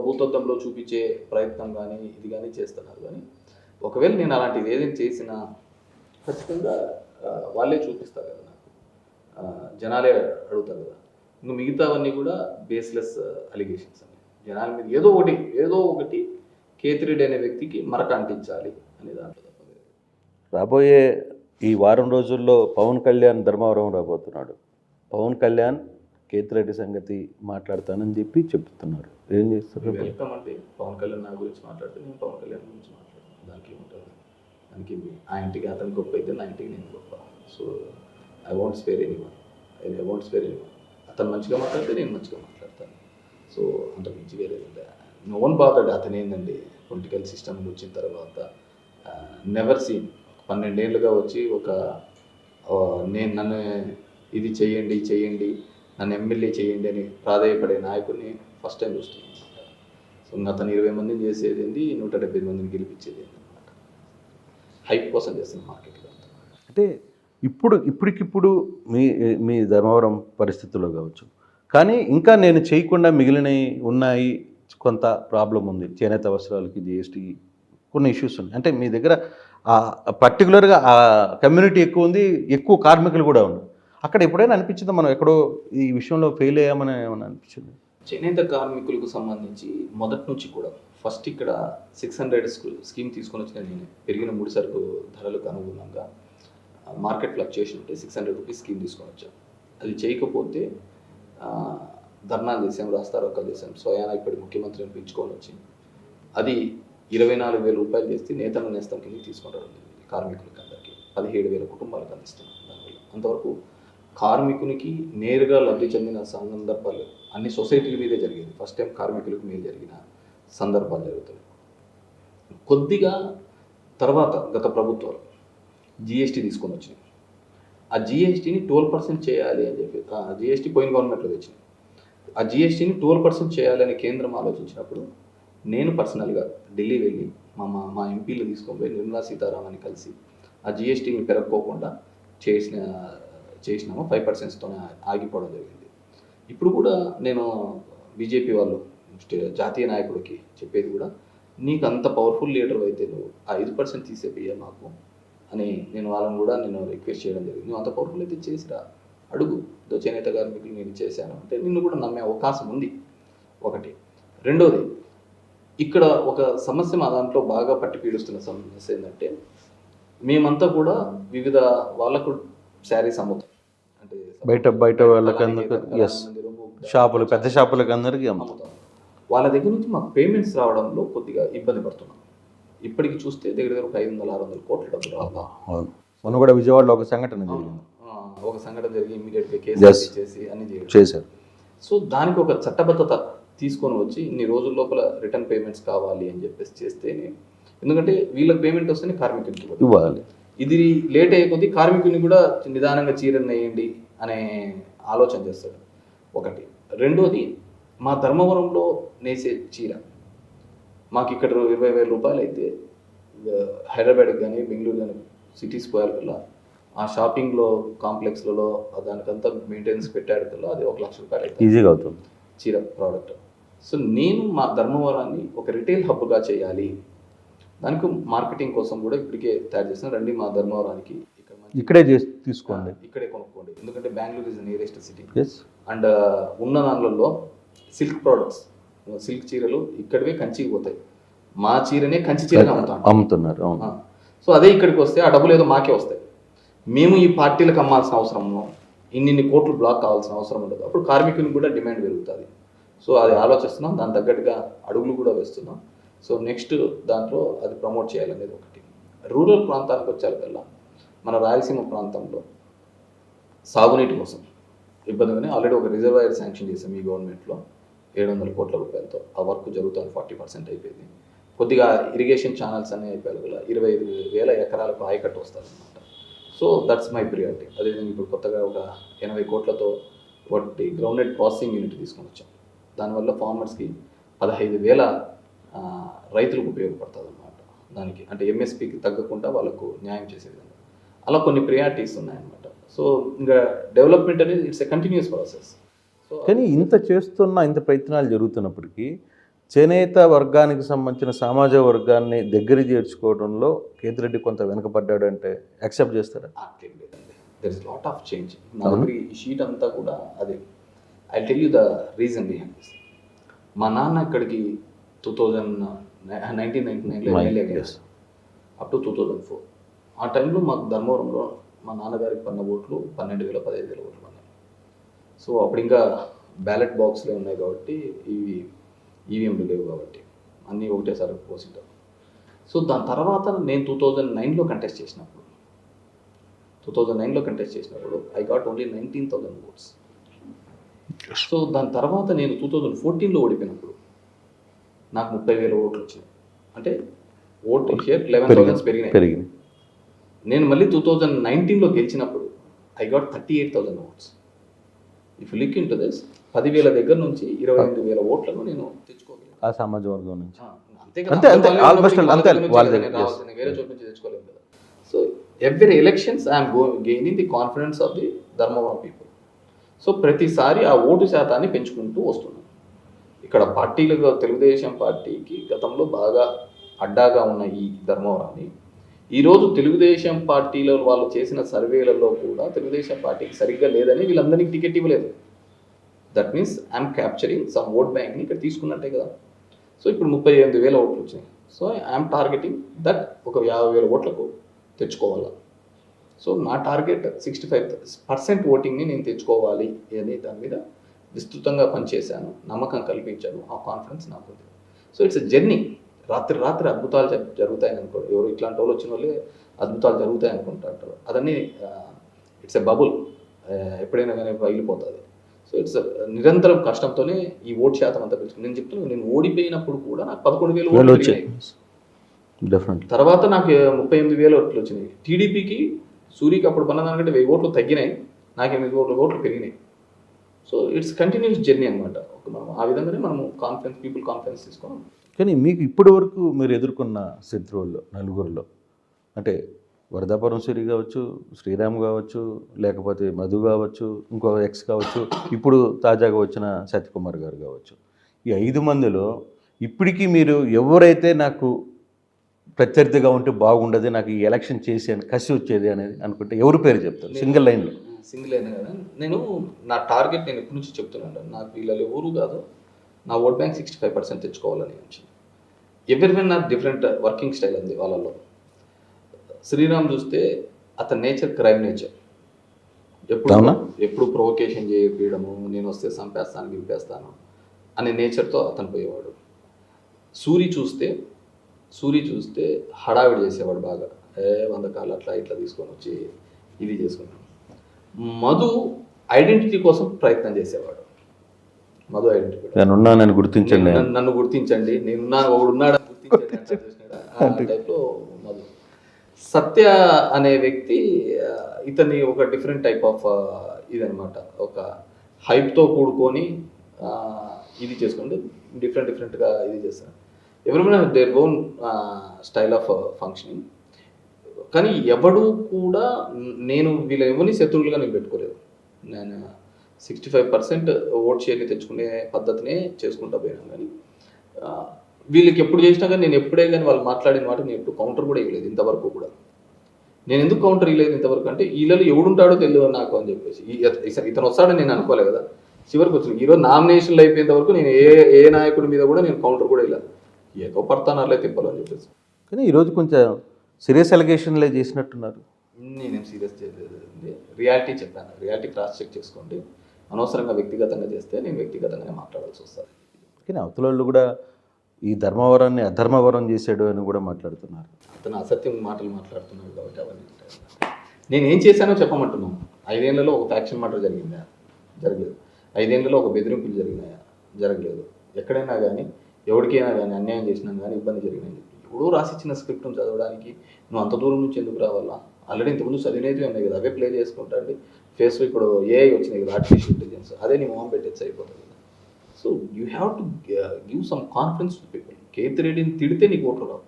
భూతత్వంలో చూపించే ప్రయత్నం కానీ ఇది కానీ చేస్తున్నారు. కానీ ఒకవేళ నేను అలాంటిది ఏదైనా చేసినా ఖచ్చితంగా వాళ్ళే చూపిస్తారు కదా నాకు, జనాలే అడుగుతారు కదా. ఇంకా మిగతావన్నీ కూడా బేస్లెస్ అలిగేషన్స్ అని, జనాల మీద ఏదో ఒకటి కేతిరెడ్డి అనే వ్యక్తికి మరక అంటించాలి అనే దాంట్లో తప్ప లేదు. రాబోయే ఈ వారం రోజుల్లో పవన్ కళ్యాణ్ ధర్మవరం రాబోతున్నాడు. పవన్ కళ్యాణ్ కేతిరెడ్డి సంగతి మాట్లాడతానని చెప్పి చెప్తున్నారు. ఏం చేస్తారు? వెల్కమ్ అంటే పవన్ కళ్యాణ్ నా గురించి మాట్లాడితే నేను పవన్ కళ్యాణ్ గురించి మాట్లాడతాను. దానికి ఉంటుంది, దానికి ఆ ఇంటికి అతను గొప్ప అయితే నా ఇంటికి నేను గొప్ప. So I want spare anyone. అతను మంచిగా మాట్లాడితే నేను మంచిగా మాట్లాడతాను. సో అంత మించి వేరే నో వన్ బాదర్డ్. అతను ఏంటండి పొలిటికల్ సిస్టమ్ వచ్చిన తర్వాత నెవర్ సీన్ 12 ఏళ్ళుగా వచ్చి నన్ను ఇది చేయండి నన్ను ఎమ్మెల్యే చేయండి అని ప్రాధాయపడే నాయకుడిని ఫస్ట్ టైం చూస్తున్నాను అనమాట. సో అతను 20 మందిని చేసేది ఏంటి, 170 మందిని గెలిపించేది ఏంటి అనమాట. హైప్ కోసం చేస్తున్న మార్కెట్లో. అంటే ఇప్పటికిప్పుడు మీ ధర్మవరం పరిస్థితుల్లో కావచ్చు, కానీ ఇంకా నేను చేయకుండా మిగిలినవి ఉన్నాయి. కొంత ప్రాబ్లం ఉంది, చేనేత వస్త్రాలకి జిఎస్టీ కొన్ని ఇష్యూస్ ఉన్నాయి. అంటే మీ దగ్గర పర్టికులర్గా ఆ కమ్యూనిటీ ఎక్కువ ఉంది, ఎక్కువ కార్మికులు కూడా ఉన్నారు. అక్కడ ఎప్పుడైనా అనిపించిందా మనం ఎక్కడో ఈ విషయంలో ఫెయిల్ అయ్యామని ఏమైనా అనిపించింది? చేనేత కార్మికులకు సంబంధించి మొదటి నుంచి కూడా ఫస్ట్ ఇక్కడ 600 స్కీమ్ తీసుకొని వచ్చిన నేను పెరిగిన ముడి సరుకు ధరలకు అనుగుణంగా మార్కెట్ ఫ్లక్చుయేషన్ ఉంటే 600 రూపీస్ స్కీమ్ తీసుకొని వచ్చాం. అది చేయకపోతే ధర్నాలు చేసాం, రాస్తారోకాలు చేసాం. స్వయానా ఇప్పటి ముఖ్యమంత్రిని పిలుచుకొని వచ్చి అది 24,000 రూపాయలు చేస్తే నేతన్న నేస్తం కింద తీసుకుంటారు కార్మికులకి అందరికీ. 17,000 కుటుంబాలకు అందిస్తున్నాం. దానివల్ల అంతవరకు కార్మికునికి నేరుగా లబ్ధి చెందిన సందర్భాలు అన్ని సొసైటీల మీదే జరిగేది. ఫస్ట్ టైం కార్మికులకు మీద జరిగిన సందర్భాలు జరుగుతాయి. కొద్దిగా తర్వాత గత ప్రభుత్వాలు జిఎస్టీ తీసుకొని వచ్చినాయి. ఆ జిఎస్టీని 12% చేయాలి అని చెప్పి, జిఎస్టీ పోయిన గవర్నమెంట్లో తెచ్చినాయి. ఆ జిఎస్టీని 12% చేయాలని కేంద్రం ఆలోచించినప్పుడు నేను పర్సనల్గా ఢిల్లీ వెళ్ళి మా ఎంపీలు తీసుకొని పోయి నిర్మలా సీతారామన్ని కలిసి ఆ జిఎస్టీని పెరగకోకుండా చేసినాము. 5%తోనే ఆగిపోవడం జరిగింది. ఇప్పుడు కూడా నేను బీజేపీ వాళ్ళు జాతీయ నాయకుడికి చెప్పేది కూడా, నీకు అంత పవర్ఫుల్ లీడర్ అయితే నువ్వు ఆ 5% తీసేపోయా మాకు అని వాళ్ళని కూడా రిక్వెస్ట్ చేయడం జరిగింది. నువ్వు అంత పవర్ఫుల్ అయితే చేసిరా, అడుగు, చేనేత కార్మికులు నేను చేశాను అంటే నిన్ను కూడా నమ్మే అవకాశం ఉంది. ఒకటి. రెండోది, ఇక్కడ ఒక సమస్య మా దాంట్లో బాగా పట్టి పీడిస్తున్న సమస్య ఏంటంటే, మేమంతా కూడా వివిధ వాళ్ళకు శారీస్ అమ్ముతాం. అంటే బయట వాళ్ళకందరూ షాపులు, పెద్ద షాపులకు అందరికీ అమ్ముతాం. వాళ్ళ దగ్గర నుంచి మాకు పేమెంట్స్ రావడంలో కొద్దిగా ఇబ్బంది పడుతున్నాం. ఇప్పటికి చూస్తే దగ్గర ఒక 500-600 కోట్ల డబ్బులు రావాలి. మొన్న కూడా విజయవాడలో ఒక సంఘటన జరిగి ఇమీడియట్గా కేసు చేసి అన్ని చేశారు. సో దానికి ఒక చట్టబద్ధత తీసుకొని వచ్చి ఇన్ని రోజుల లోపల రిటర్న్ పేమెంట్స్ కావాలి అని చెప్పేసి చేస్తేనే, ఎందుకంటే వీళ్ళకి పేమెంట్ వస్తేనే కార్మికునికి ఇవ్వాలి. ఇది లేట్ అయ్యే కొద్దీ కార్మికుని కూడా నిదానంగా చీరను వేయండి అనే ఆలోచన చేస్తాడు. ఒకటి. రెండోది, మా ధర్మవరంలో నేసే చీర మాకు ఇక్కడ 20,000 రూపాయలు అయితే హైదరాబాద్కి కానీ బెంగళూరు కానీ సిటీస్ పోయారు కల్లా, ఆ షాపింగ్లో కాంప్లెక్స్లలో దానికంతా మెయింటెనెన్స్ పెట్టాడు కల్లా అది 1 లక్ష రూపాయలు అయితే ఈజీగా అవుతుంది చీర ప్రోడక్ట్. సో నేను మా ధర్మవరాన్ని ఒక రిటైల్ హబ్గా చేయాలి, దానికి మార్కెటింగ్ కోసం కూడా ఇప్పటికే తయారు చేసిన. రండి మా ధర్మవరానికి, ఇక్కడే తీసుకోండి, ఇక్కడే కొనుక్కోండి. ఎందుకంటే Bengaluru is the nearest city. And ఉన్న దానిలో సిల్క్ ప్రోడక్ట్స్, సిల్క్ చీరలు ఇక్కడివే కంచికి పోతాయి. మా చీరనే కంచి చీరగా అమ్ముతున్నారు. సో అదే ఇక్కడికి వస్తే ఆ డబ్బులు ఏదో మాకే వస్తాయి. మేము ఈ పార్టీలకు అమ్మాల్సిన అవసరం, ఇన్ని కోట్లు బ్లాక్ కావాల్సిన అవసరం ఉండదు. అప్పుడు కార్మికునికి కూడా డిమాండ్ పెరుగుతుంది. సో అది ఆలోచిస్తున్నాం, దాని తగ్గట్టుగా అడుగులు కూడా వేస్తున్నాం. సో నెక్స్ట్ దాంట్లో అది ప్రమోట్ చేయాలనేది ఒకటి. రూరల్ ప్రాంతానికి వచ్చేకల్లా మన రాయలసీమ ప్రాంతంలో సాగునీటి కోసం ఇబ్బందిగానే ఆల్రెడీ ఒక రిజర్వాయర్ శాంక్షన్ చేసాం ఈ గవర్నమెంట్లో 700 కోట్ల రూపాయలతో. ఆ వర్క్ జరుగుతుంది, 40% అయిపోయింది. కొద్దిగా ఇరిగేషన్ ఛానల్స్ అనే అయిపోయి 25,000 ఎకరాలకు ఆయకట్టు వస్తుంది అనమాట. So that's my priority. అదేవిధంగా ఇప్పుడు కొత్తగా ఒక 80 కోట్లతో ఒకటి గ్రౌండెడ్ ప్రాసెసింగ్ యూనిట్ తీసుకొని వచ్చాం. దానివల్ల ఫార్మర్స్కి 15,000 రైతులకు ఉపయోగపడుతుంది అనమాట. దానికి అంటే ఎంఎస్పికి తగ్గకుండా వాళ్ళకు న్యాయం చేసే విధంగా అలా కొన్ని ప్రియారిటీస్ ఉన్నాయన్నమాట. సో ఇంకా డెవలప్మెంట్ అనేది it's a continuous process. So కానీ ఇంత చేస్తున్న ఇంత ప్రయత్నాలు జరుగుతున్నప్పటికీ చేనేత వర్గానికి సంబంధించిన సామాజిక వర్గాన్ని దగ్గర చేర్చుకోవడంలో కేతిరెడ్డి కొంత వెనకబడ్డాడు అంటే యాక్సెప్ట్ చేస్తారా? అట్లేం లేదండి. There is lot of change. నా దగ్గర ఈ షీట్ అంతా కూడా అదే. I tell you the reason behind this. మా నాన్న ఇక్కడికి 1999లో ఎమ్మెల్యే అప్ టు 2004. ఆ టైంలో మాకు ధర్మవరంలో మా నాన్నగారికి పన్న ఓట్లు 12,000 15,000 ఓట్లు పన్నాయి. సో అప్పుడు ఇంకా బ్యాలెట్ బాక్స్లే ఉన్నాయి కాబట్టి ఈవీఎంలు లేవు కాబట్టి అన్నీ ఒకటేసారి పోసింటారు. సో దాని తర్వాత నేను 2009లో కంటెస్ట్ చేసినప్పుడు I got only 19,000 votes. So దాని తర్వాత నేను 2014లో ఓడిపోయినప్పుడు నాకు 30,000 ఓట్లు వచ్చినాయి. అంటే ఓట్ షేర్ 11,000 పెరిగినాయి. నేను మళ్ళీ 2019లో గెలిచినప్పుడు I got 38,000 votes. If like in to this 10,000 దగ్గర నుంచి 28,000 ఓట్లను నేను తెచ్చుకోగలను ఆ సమాజ వర్గం నుంచి. వేరే చోటు నుంచి తెచ్చుకోలేదు కదా. So every elections I'm gaining the confidence of the Dharmavaram people. So ప్రతిసారి ఆ ఓటు శాతాన్ని పెంచుకుంటూ వస్తున్నాను. ఇక్కడ పార్టీలుగా తెలుగుదేశం పార్టీకి గతంలో బాగా అడ్డాగా ఉన్న ఈ ధర్మవరాన్ని ఈరోజు తెలుగుదేశం పార్టీలో వాళ్ళు చేసిన సర్వేలలో కూడా తెలుగుదేశం పార్టీకి సరిగ్గా లేదని వీళ్ళందరికీ టికెట్ ఇవ్వలేదు. That means I'm capturing some vote బ్యాంక్ని ఇక్కడ తీసుకున్నట్టే కదా. సో ఇప్పుడు 38,000 ఓట్లు వచ్చినాయి. సో ఐఎమ్ టార్గెటింగ్ దట్ ఒక 50,000 ఓట్లకు తెచ్చుకోవాలి. సో నా టార్గెట్ 65% ఓటింగ్ని నేను తెచ్చుకోవాలి అని దాని మీద విస్తృతంగా పనిచేశాను, నమ్మకం కల్పించాను, ఆ కాన్ఫిడెన్స్ నాకు ఉంది. So it's a journey. రాత్రి అద్భుతాలు జరుగుతాయని అనుకోండి. ఎవరు ఇట్లాంటి వాళ్ళు వచ్చిన వాళ్ళే అద్భుతాలు జరుగుతాయి అనుకుంటారు. అదన్నీ ఇట్స్ ఎ బబుల్, ఎప్పుడైనా కానీ పగిలిపోతుంది. సో ఇట్స్ నిరంతరం కష్టంతోనే ఈ ఓటు శాతం అంతా పెంచుకుంది. నేను చెప్తున్నాను, నేను ఓడిపోయినప్పుడు కూడా నాకు 11,000 ఓట్లు వచ్చినాయి. తర్వాత నాకు 38,000 ఓట్లు వచ్చినాయి. టీడీపీకి సూరికి అప్పుడు పన్నదానికంటే 1000 ఓట్లు తగ్గినాయి, నాకు 8 ఓట్లు పెరిగినాయి. సో ఇట్స్ కంటిన్యూస్ జర్నీ అనమాట. మనం ఆ విధంగానే మనము పీపుల్ కాన్ఫిడెన్స్ తీసుకోవాలి. కానీ మీకు ఇప్పటి వరకు మీరు ఎదుర్కొన్న శత్రువుల్లో నలుగురిలో అంటే వరదాపురం సిరి కావచ్చు, శ్రీరామ్ కావచ్చు, లేకపోతే మధు కావచ్చు, ఇంకో ఎక్స్ కావచ్చు, ఇప్పుడు తాజాగా వచ్చిన సత్యకుమార్ గారు కావచ్చు, ఈ 5 మందిలో ఇప్పటికీ మీరు ఎవరైతే నాకు ప్రత్యర్థిగా ఉంటే బాగుండదు, నాకు ఈ ఎలక్షన్ చేసి అని కసి వచ్చేది అనేది అనుకుంటే ఎవరు పేరు చెప్తారు? సింగిల్ లైన్ కదా. నేను నా టార్గెట్ నేను ఎప్పటి నుంచి చెప్తున్నాను, నాకు వీళ్ళు ఎవరు కాదు, నా ఓట్ బ్యాంక్ 65% తెచ్చుకోవాలని వచ్చింది. ఎవరివైనా నాకు డిఫరెంట్ వర్కింగ్ స్టైల్ ఉంది వాళ్ళలో. శ్రీరామ్ చూస్తే అతని నేచర్ క్రైమ్ నేచర్, ఎప్పుడు ప్రొవొకేషన్ చేయడము, నేను వస్తే చంపేస్తాను గింపేస్తాను అనే నేచర్తో అతను పోయేవాడు. సూరి చూస్తే హడావిడి చేసేవాడు బాగా, 100 కాళ్ళు అట్లా ఇట్లా తీసుకొని వచ్చి ఇది చేసుకున్నాను. మధు ఐడెంటిటీ కోసం ప్రయత్నం చేసేవాడు. మధు ఐడెంటిటీ నన్ను గుర్తించండి, నేనున్నాను, ఒకడున్నాడు గుర్తించండి ఆ టైప్లో మధు. సత్య అనే వ్యక్తి ఇతన్ని ఒక డిఫరెంట్ టైప్ ఆఫ్ ఇదనమాట, ఒక హైప్తో కూడుకొని ఇది చేసుకుంటే డిఫరెంట్గా ఇది చేస్తారు. ఎవరైనా their own style of functioning. కానీ ఎవడు కూడా నేను వీళ్ళ ఎవరిని శత్రువులుగా నేను పెట్టుకోలేదు. నేను 65% ఓట్ షేర్ని తెచ్చుకునే పద్ధతినే చేసుకుంటా పోయినాను. కానీ వీళ్ళకి ఎప్పుడు చేసినా కానీ నేను ఎప్పుడే కానీ వాళ్ళు మాట్లాడిన మాట నేను ఎప్పుడు కౌంటర్ కూడా ఇవ్వలేదు ఇంతవరకు కూడా. నేను ఎందుకు కౌంటర్ ఇవ్వలేదు ఇంతవరకు అంటే వీళ్ళలో ఎవడుంటాడో తెలియదు నాకు అని చెప్పేసి. ఇతను వస్తాడని నేను అనుకోలే కదా. చివరికి వచ్చింది ఈరోజు నామినేషన్లు అయిపోయేంత వరకు నేను ఏ నాయకుడి మీద కూడా నేను కౌంటర్ కూడా ఇలా ఏదో పడతానర్లే తిప్పాలని చెప్పేసి. కానీ ఈరోజు కొంచెం సీరియస్ అలిగేషన్లే చేసినట్టున్నారు. నేనేం సీరియస్ చేయలేదు, రియాలిటీ చెప్పాను. రియాలిటీ క్రాస్ చెక్ చేసుకోండి. అనవసరంగా వ్యక్తిగతంగా చేస్తే నేను వ్యక్తిగతంగానే మాట్లాడాల్సి వస్తుంది. కానీ అవతల వాళ్ళు కూడా ఈ ధర్మవరాన్ని అధర్మవరం చేశాడు అని కూడా మాట్లాడుతున్నారు. అతను అసత్యం మాటలు మాట్లాడుతున్నాడు కాబట్టి అవన్నీ నేను ఏం చేశానో చెప్పమంటున్నాను. 5 ఏళ్లలో ఒక ఫ్యాక్షన్ మర్డర్ జరిగిందా? జరగలేదు. 5 ఏళ్లలో ఒక బెదిరింపులు జరిగినాయా? జరగలేదు. ఎక్కడైనా కానీ ఎవరికైనా కానీ అన్యాయం చేసినాం కానీ ఇబ్బంది జరిగిందని చెప్పి ఎవడో రాసిచ్చిన స్క్రిప్ట్ను చదవడానికి నువ్వు అంత దూరం నుంచి ఎందుకు రావాలా? ఆల్రెడీ ఇంతకుముందు చదివినవి ఉన్నాయి కదా, అవే ప్లే చేసుకుంటా అండి. ఫేస్లో ఇప్పుడు ఏఐ వచ్చినాయి కదా, ఆర్టిఫిషియల్ ఇంటెలిజెన్స్, అదే నీ మొహం పెట్టేసి అయిపోతుంది కదా. So you have to give some confidence to people. Kethi రెడ్డిని తిడితే నీకు ఓట్లు రావు,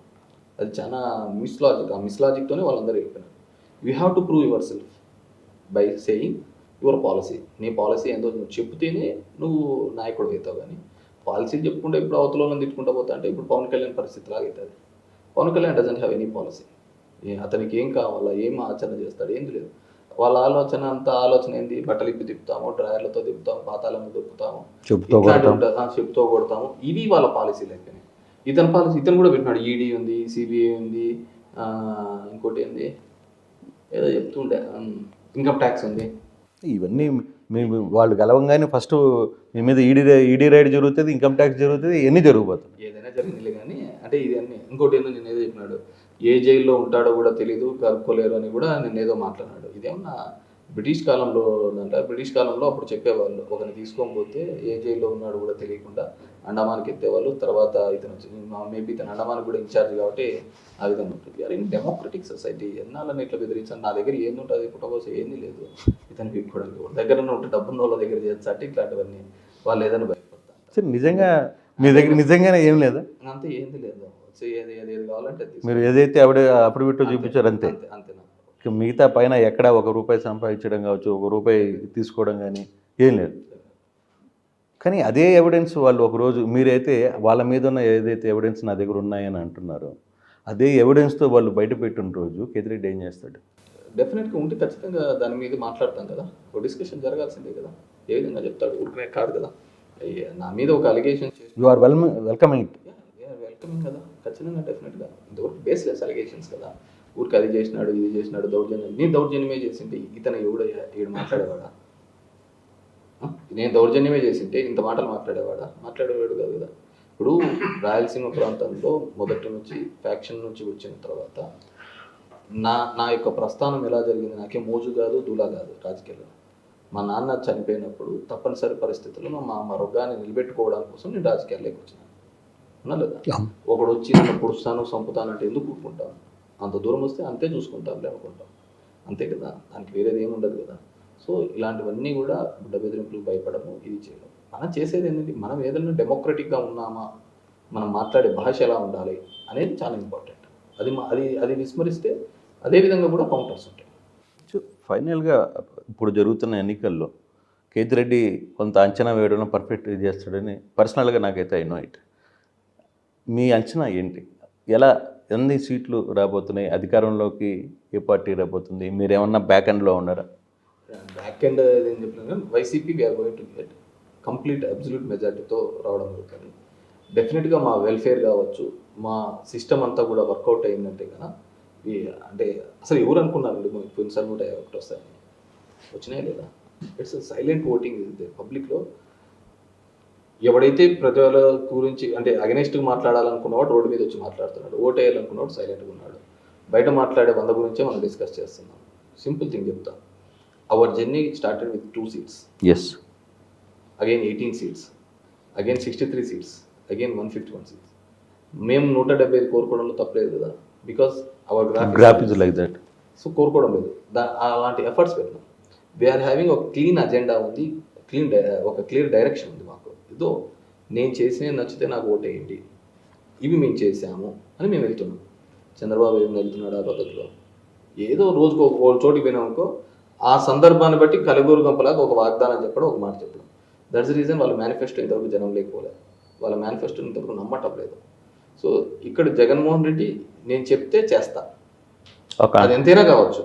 అది చాలా మిస్లాజిక్. ఆ మిస్లాజిక్తోనే వాళ్ళందరూ వెళ్ళిపోయినారు. You have to prove your self by saying your policy. నీ పాలసీ ఏందో నువ్వు చెప్తేనే నువ్వు నాయకుడు అవుతావు. కానీ పాలసీ చెప్పుకుంటే ఇప్పుడు అవతలలో తిట్టుకుంటా పోతా అంటే ఇప్పుడు పవన్ కళ్యాణ్ పరిస్థితి లాగవుతుంది. Pawan Kalyan doesn't have any policy. అతనికి ఏం కావాలా, ఏం ఆచరణ చేస్తాడు, ఏంది లేదు. వాళ్ళ ఆలోచన అంతా ఆలోచన ఏంది, బట్టలు ఇప్పి తిప్పుతాము, డ్రాయర్లతో తిప్పుతాము, పాతాలను దొప్పుతాము, చెప్తూ కొడతాము. ఇవి వాళ్ళ పాలసీలు అయిపోయినాయి. ఇతని పాలసీ ఇతను కూడా పెట్టినాడు. ఈడీ ఉంది, సిబిఐ ఉంది, ఇంకోటి ఏంది ఏదో చెప్తుండే, ఇన్కమ్ ట్యాక్స్ ఉంది. ఇవన్నీ మేము వాళ్ళు గెలవంగానే ఫస్ట్ మీ మీద ఈడీ రైడ్ జరుగుతుంది, ఇన్కమ్ ట్యాక్స్ జరుగుతుంది, ఇవన్నీ జరిగిపోతుంది. ఏదైనా జరిగిందిలే కానీ అంటే ఇది అన్నీ. ఇంకోటి ఏందో నేను ఏదో చెప్పినాడు, ఏ జైల్లో ఉంటాడో కూడా తెలియదు, కలుపుకోలేరు అని కూడా నేను ఏదో మాట్లాడినాడు. ఇదేమన్నా బ్రిటిష్ కాలంలో ఉందంట. బ్రిటిష్ కాలంలో అప్పుడు చెప్పేవాళ్ళు, ఒకరిని తీసుకొని పోతే ఏ జైల్లో ఉన్నాడు కూడా తెలియకుండా అండమానికి ఎత్తేవాళ్ళు. తర్వాత ఇతను మేబీ ఇతను అండమానికి కూడా ఇన్ఛార్జ్ కాబట్టి ఆ విధంగా ఉంటుంది. అది డెమోక్రటిక్ సొసైటీ. ఎన్నాళ్ళని ఇట్లా బెదిరించాను, నా దగ్గర ఏంది ఉంటుంది, పుట్టకోసం ఏంది లేదు, ఇతను పీక్కోవడానికి దగ్గర ఉంటే డబ్బున్న వాళ్ళ దగ్గర చేయొచ్చు అంటే ఇట్లాంటివన్నీ వాళ్ళు ఏదైనా భయపడతారు. సరే, నిజంగా మీ దగ్గర నిజంగానే ఏం లేదా? అంతే, ఏంది లేదు. ఏది కావాలంటే మీరు ఏదైతే అప్పుడు బిట్టు చూపించారు అంతే. అంతేనా? మిగతా పైన ఎక్కడ ₹1 సంపాదించడం కావచ్చు, ₹1 తీసుకోవడం కానీ ఏం లేదు. కానీ అదే ఎవిడెన్స్ వాళ్ళు ఒకరోజు మీరైతే వాళ్ళ మీద ఉన్న ఏదైతే ఎవిడెన్స్ నా దగ్గర ఉన్నాయని అంటున్నారో అదే ఎవిడెన్స్తో వాళ్ళు బయట పెట్టిన రోజు కేతిరెడ్డి ఏం చేస్తాడు? డెఫినెట్గా ఉంటే ఖచ్చితంగా దాని మీద మాట్లాడతాం కదా, ఒక డిస్కషన్ జరగాల్సిందే కదా. ఏ విధంగా చెప్తాడు, ఊరికే కాదు కదా. నా మీద ఒక allegation you are welcoming welcoming కదా, ఖచ్చితంగా డెఫినెట్గా. ఇంతవరకు బేస్లెస్ అలిగేషన్స్ కదా. ఊరికి అది చేసినాడు, ఇది చేసినాడు, దౌర్జన్యం. నేను దౌర్జన్యమే చేసింటే ఇతను ఈడు మాట్లాడేవాడా? నేను దౌర్జన్యమే చేసింటే ఇంత మాటలు మాట్లాడేవాడు కాదు కదా. ఇప్పుడు రాయలసీమ ప్రాంతంలో మొదటి నుంచి ఫ్యాక్షన్ నుంచి వచ్చిన తర్వాత నా యొక్క ప్రస్థానం ఎలా జరిగింది, నాకే మోజు కాదు, దూలా కాదు రాజకీయాల్లో. మా నాన్న చనిపోయినప్పుడు తప్పనిసరి పరిస్థితుల్లో మా వర్గాన్ని నిలబెట్టుకోవడం కోసం నేను రాజకీయాల్లోకి వచ్చినాను. అవునా లేదా? ఒకడు వచ్చి నన్ను పొడుస్తాను, చంపుతానంటే ఎందుకు కూడుకుంటాను? అంత దూరం వస్తే అంతే చూసుకుంటాంలే అనుకుంటాం, అంతే కదా. దానికి వేరేది ఏమి ఉండదు కదా. సో ఇలాంటివన్నీ కూడా గుడ్డ బెదిరింపులకు భయపడము, ఇది చేయడం. మనం చేసేది ఏంటంటే మనం ఏదైనా డెమోక్రటిక్గా ఉన్నామా, మనం మాట్లాడే భాష ఎలా ఉండాలి అనేది చాలా ఇంపార్టెంట్. అది విస్మరిస్తే అదేవిధంగా కూడా కౌంటర్స్ ఉంటాయి. ఫైనల్గా ఇప్పుడు జరుగుతున్న ఎన్నికల్లో కేతిరెడ్డి కొంత అంచనా వేయడంలో పర్ఫెక్ట్ చేస్తాడని పర్సనల్గా నాకైతే ఐ నో ఇట్. మీ అంచనా ఏంటి? ఎన్ని సీట్లు రాబోతున్నాయి? అధికారంలోకి ఏ పార్టీ రాబోతుంది? మీరేమన్నా బ్యాక్ ఎండ్లో ఉన్నారా? బ్యాక్ ఎండ్ ఏం చెప్పినా YCP we are going to get complete absolute మెజార్టీతో రావడం జరుగుతుంది. డెఫినెట్గా మా వెల్ఫేర్ కావచ్చు, మా సిస్టమ్ అంతా కూడా వర్కౌట్ అయిందంటే కదా. అంటే అసలు ఎవరు అనుకున్నారండి పోయినసారి 151 వస్తాయని? వచ్చినాయి లేదా? ఇట్స్ సైలెంట్ ఓటింగ్ ఇది పబ్లిక్లో. ఎవడైతే ప్రజల గురించి అంటే అగెనిస్ట్గా మాట్లాడాలనుకున్నవాడు రోడ్డు మీద వచ్చి మాట్లాడుతున్నాడు, ఓటు వేయాలనుకున్నవాడు సైలెంట్గా ఉన్నాడు. బయట మాట్లాడే 100 గురించే మనం డిస్కస్ చేస్తున్నాం. సింపుల్ థింగ్ చెప్తా, our journey started with 2 seats, yes, again 18 seats, again 63 seats, again 151 seats. మేము 175 కోరుకోవడంలో తప్పలేదు కదా, because our graph is like that. So కోరుకోవడం లేదు, అలాంటి ఎఫర్ట్స్ పెట్టినాం. వీఆర్ హ్యావింగ్ ఒక క్లీన్ అజెండా ఉంది, ఒక క్లియర్ డైరెక్షన్ ఉంది మాకు. ఇదో నేను చేసినవి నచ్చితే నాకు ఓటేయండి, ఇవి మేము చేసాము అని మేము వెళ్తున్నాం. చంద్రబాబు ఏం వెళ్తున్నాడు ఆ పద్ధతిలో? ఏదో రోజుకు ఒక చోటికి పోయినామనుకో, ఆ సందర్భాన్ని బట్టి కలుగురు గంపలాగా ఒక వాగ్దానం చెప్పడం, ఒక మాట చెప్పడం. దట్స్ ద రీజన్ వాళ్ళ మేనిఫెస్టో ఇంతవరకు జనం లేకపోలేదు, వాళ్ళ మేనిఫెస్టో ఇంతవరకు నమ్మటం లేదు. సో ఇక్కడ జగన్మోహన్ రెడ్డి నేను చెప్తే చేస్తా, అది ఎంతైనా కావచ్చు,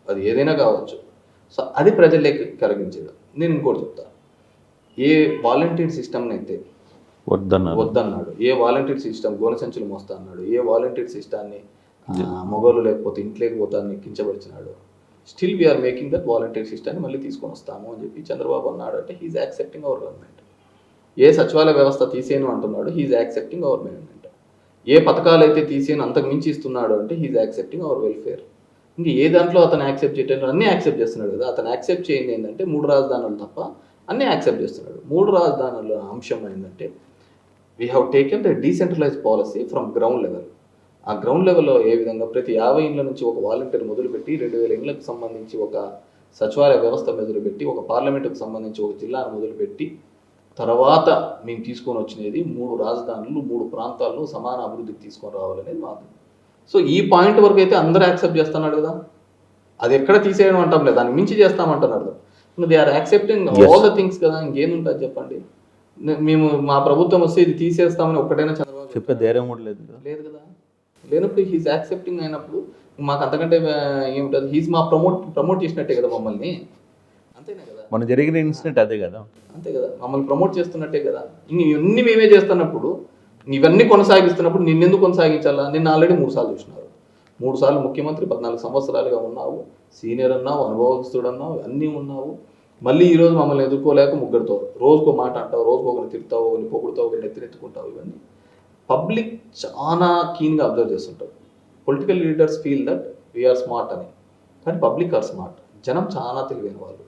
అది ఏదైనా కావచ్చు. సో అది ప్రజల్లోకి కలిగించడం. నేను ఇంకోటి చెప్తా, ఏ వాలంటీర్ సిస్టమ్ని అయితే వద్దన్నాడు, ఏ వాలంటీర్ సిస్టమ్ గోనె సంచులు మోస్తా అన్నాడు, ఏ వాలంటీర్ సిస్టాన్ని మొగోళ్ళు లేకపోతే ఇంట్లోకి పోతాన్ని కించపరిచినాడు, still we are making that volunteer సిస్టాన్ని మళ్ళీ తీసుకొని వస్తాము అని చెప్పి చంద్రబాబు అన్నాడు. అంటే హీఈస్ యాక్సెప్టింగ్ అవర్ గవర్నమెంట్. ఏ సచివాలయ వ్యవస్థ తీసేను అంటున్నాడు, హీఈస్ యాక్సెప్టింగ్ అవర్ గవర్నమెంట్. ఏ పథకాలు అయితే తీసేను అంతకు మించి ఇస్తున్నాడు అంటే హీఈస్ యాక్సెప్టింగ్ అవర్ వెల్ఫేర్. ఇంకా ఏ దాంట్లో అతను యాక్సెప్ట్ చేయటం, అన్నీ యాక్సెప్ట్ చేస్తున్నాడు కదా. అతను యాక్సెప్ట్ చేయండి ఏంటంటే 3 రాజధానులు తప్ప అన్నీ యాక్సెప్ట్ చేస్తున్నాడు. 3 రాజధానుల అంశం ఏంటంటే we have taken the decentralise policy from ground level. ఆ గ్రౌండ్ లెవెల్లో ఏ విధంగా ప్రతి 50 ఇండ్ల నుంచి ఒక వాలంటీర్ మొదలుపెట్టి 2000 ఇండ్లకు సంబంధించి ఒక సచివాలయ వ్యవస్థ మొదలుపెట్టి ఒక పార్లమెంటుకు సంబంధించి ఒక జిల్లాను మొదలుపెట్టి తర్వాత మేము తీసుకొని వచ్చినది 3 రాజధానులు 3 ప్రాంతాల్లో సమాన అభివృద్ధికి తీసుకొని రావాలనేది మాకు. సో ఈ పాయింట్ వరకు అయితే అందరూ యాక్సెప్ట్ చేస్తున్నాడు కదా, అది ఎక్కడ తీసేయడం అంటాం లేదు, దాన్ని మించి చేస్తామంటున్నారు. They are accepting all the things కదా, ఇంకేముంటుంది చెప్పండి. మేము మా ప్రభుత్వం వస్తే ఇది తీసేస్తామని ఒక్కటైనా చంద్రబాబు చెప్పే ధైర్యం కూడా లేదు లేదు కదా. లేనప్పుడు హీస్ యాక్సెప్టింగ్ అయినప్పుడు మాకు అంతకంటే ఏముంటుంది, హీస్ మా ప్రమోట్ చేసినట్టే కదా మమ్మల్ని, అంతేనా కదా. మన జరిగిన ఇన్సిడెంట్ అదే కదా, అంతే కదా, మమ్మల్ని ప్రమోట్ చేస్తున్నట్టే కదా. ఇవన్నీ మేమే చేస్తున్నప్పుడు, ఇవన్నీ కొనసాగిస్తున్నప్పుడు నిన్నెందుకు కొనసాగించాలా? నిన్న ఆల్రెడీ 3 సార్లు చూసినారు. 3 సార్లు ముఖ్యమంత్రి, 14 సంవత్సరాలుగా ఉన్నావు, సీనియర్ అన్నావు, అనుభవస్తుడు అన్నావు, అన్నీ ఉన్నావు. మళ్ళీ ఈరోజు మమ్మల్ని ఎదుర్కోలేక ముగ్గురితో రోజుకో మాట అంటావు, రోజుకో ఒకరిని తిడతావు, ఒకరిని పొగుడుతావు, ఒకరిని ఎత్తుకుంటావు. ఇవన్నీ పబ్లిక్ చాలా కీన్గా అబ్జర్వ్ చేస్తుంటారు. Political leaders feel that we are smart అని, కానీ పబ్లిక్ ఆర్ స్మార్ట్. జనం చాలా తెలివైన వాళ్ళు,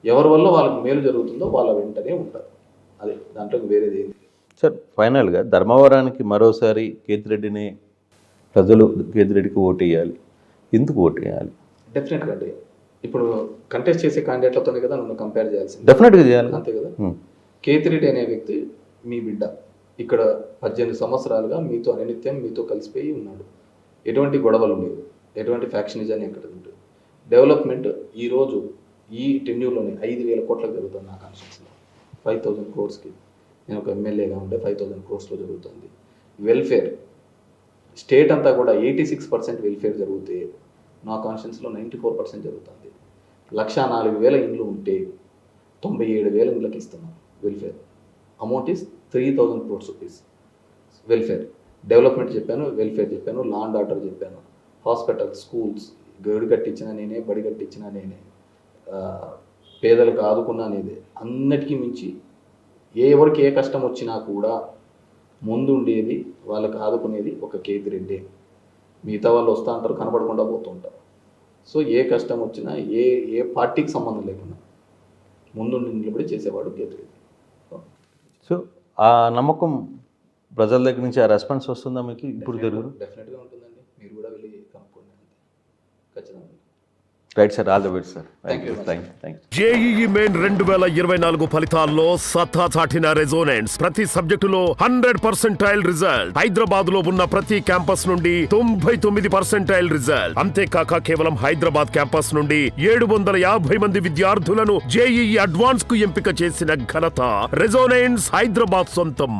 ఎవరి వల్ల వాళ్ళకి మేలు జరుగుతుందో వాళ్ళ వెంటనే ఉంటారు. అదే దాంట్లో వేరేది ఏంటి సార్. ఫైనల్గా ధర్మవరానికి మరోసారి కేతిరెడ్డిని ప్రజలు కేతిరెడ్డికి ఓటు వేయాలి, ఎందుకు ఓటు వేయాలి? డెఫినెట్గా అండి, ఇప్పుడు కంటెస్ట్ చేసే క్యాండిడేట్లతోనే కదా నన్ను కంపేర్ చేయాల్సింది. డెఫినెట్గా చేయాలి, అంతే కదా. కేతిరెడ్డి అనే వ్యక్తి మీ బిడ్డ, ఇక్కడ 18 సంవత్సరాలుగా మీతో అనినిత్యం మీతో కలిసిపోయి ఉన్నాడు. ఎటువంటి గొడవలు లేవు, ఎటువంటి ఫ్యాక్షనిజాన్ని ఎక్కడ ఉంటుంది. డెవలప్మెంట్ ఈరోజు ఈ టెన్యూర్లోనే 5,000 కోట్లకు జరుగుతుంది నా కాన్స్టిట్యూన్సీలో. 5,000 crores నేను ఒక ఎమ్మెల్యేగా ఉండే 5,000 crores జరుగుతుంది. వెల్ఫేర్ స్టేట్ అంతా కూడా 86% వెల్ఫేర్ జరిగితే నా కాన్స్టిట్యూన్సీలో 94% జరుగుతుంది. 104,000 ఇండ్లు ఉంటే 97,000 ఇండ్లకి ఇస్తున్నాం welfare. Amount is 3,000 crores rupees. Welfare development చెప్పాను, వెల్ఫేర్ చెప్పాను, లా అండ్ ఆర్డర్ చెప్పాను, హాస్పిటల్, స్కూల్స్, గడి కట్టించిన నేనే, బడి కట్టించిన నేనే, పేదలకు ఆదుకున్నా నేనే. అన్నిటికీ మించి ఎవరికి ఏ కష్టం వచ్చినా కూడా ముందు ఉండేది వాళ్ళకి ఆదుకునేది ఒక కేతిరెడ్డి. మిగతా వాళ్ళు వస్తూ ఉంటారు, కనపడకుండా పోతూ ఉంటారు. సో ఏ కష్టం వచ్చినా ఏ పార్టీకి సంబంధం లేకుండా ముందు నిలబడి చేసేవాడు కేతిరెడ్డి. సో ఆ నమ్మకం ప్రజల దగ్గర నుంచి, ఆ రెస్పాన్స్ వస్తుందా మీకు ఇప్పుడు జరుగుతుంది? డెఫినెట్గా ఉంటుందండి, మీరు కూడా వెళ్ళి కనుక్కోండి అంతే, ఖచ్చితంగా. Right sir, all the best sir. Thank you. Thank you. JEE main 2024 ఫలితాల్లో సత్తా చాటిన రెజోనెన్స్ ప్రతి సబ్జెక్టులో 100% రిజల్ట్. హైదరాబాద్ లో ఉన్న ప్రతి క్యాంపస్ నుండి 99% రిజల్ట్. అంతేకాక కేవలం హైదరాబాద్ క్యాంపస్ నుండి 750 మంది విద్యార్థులను జేఈఈ అడ్వాన్స్ కు ఎంపిక చేసిన ఘనత రెజోనెన్స్ హైదరాబాద్ సొంతం.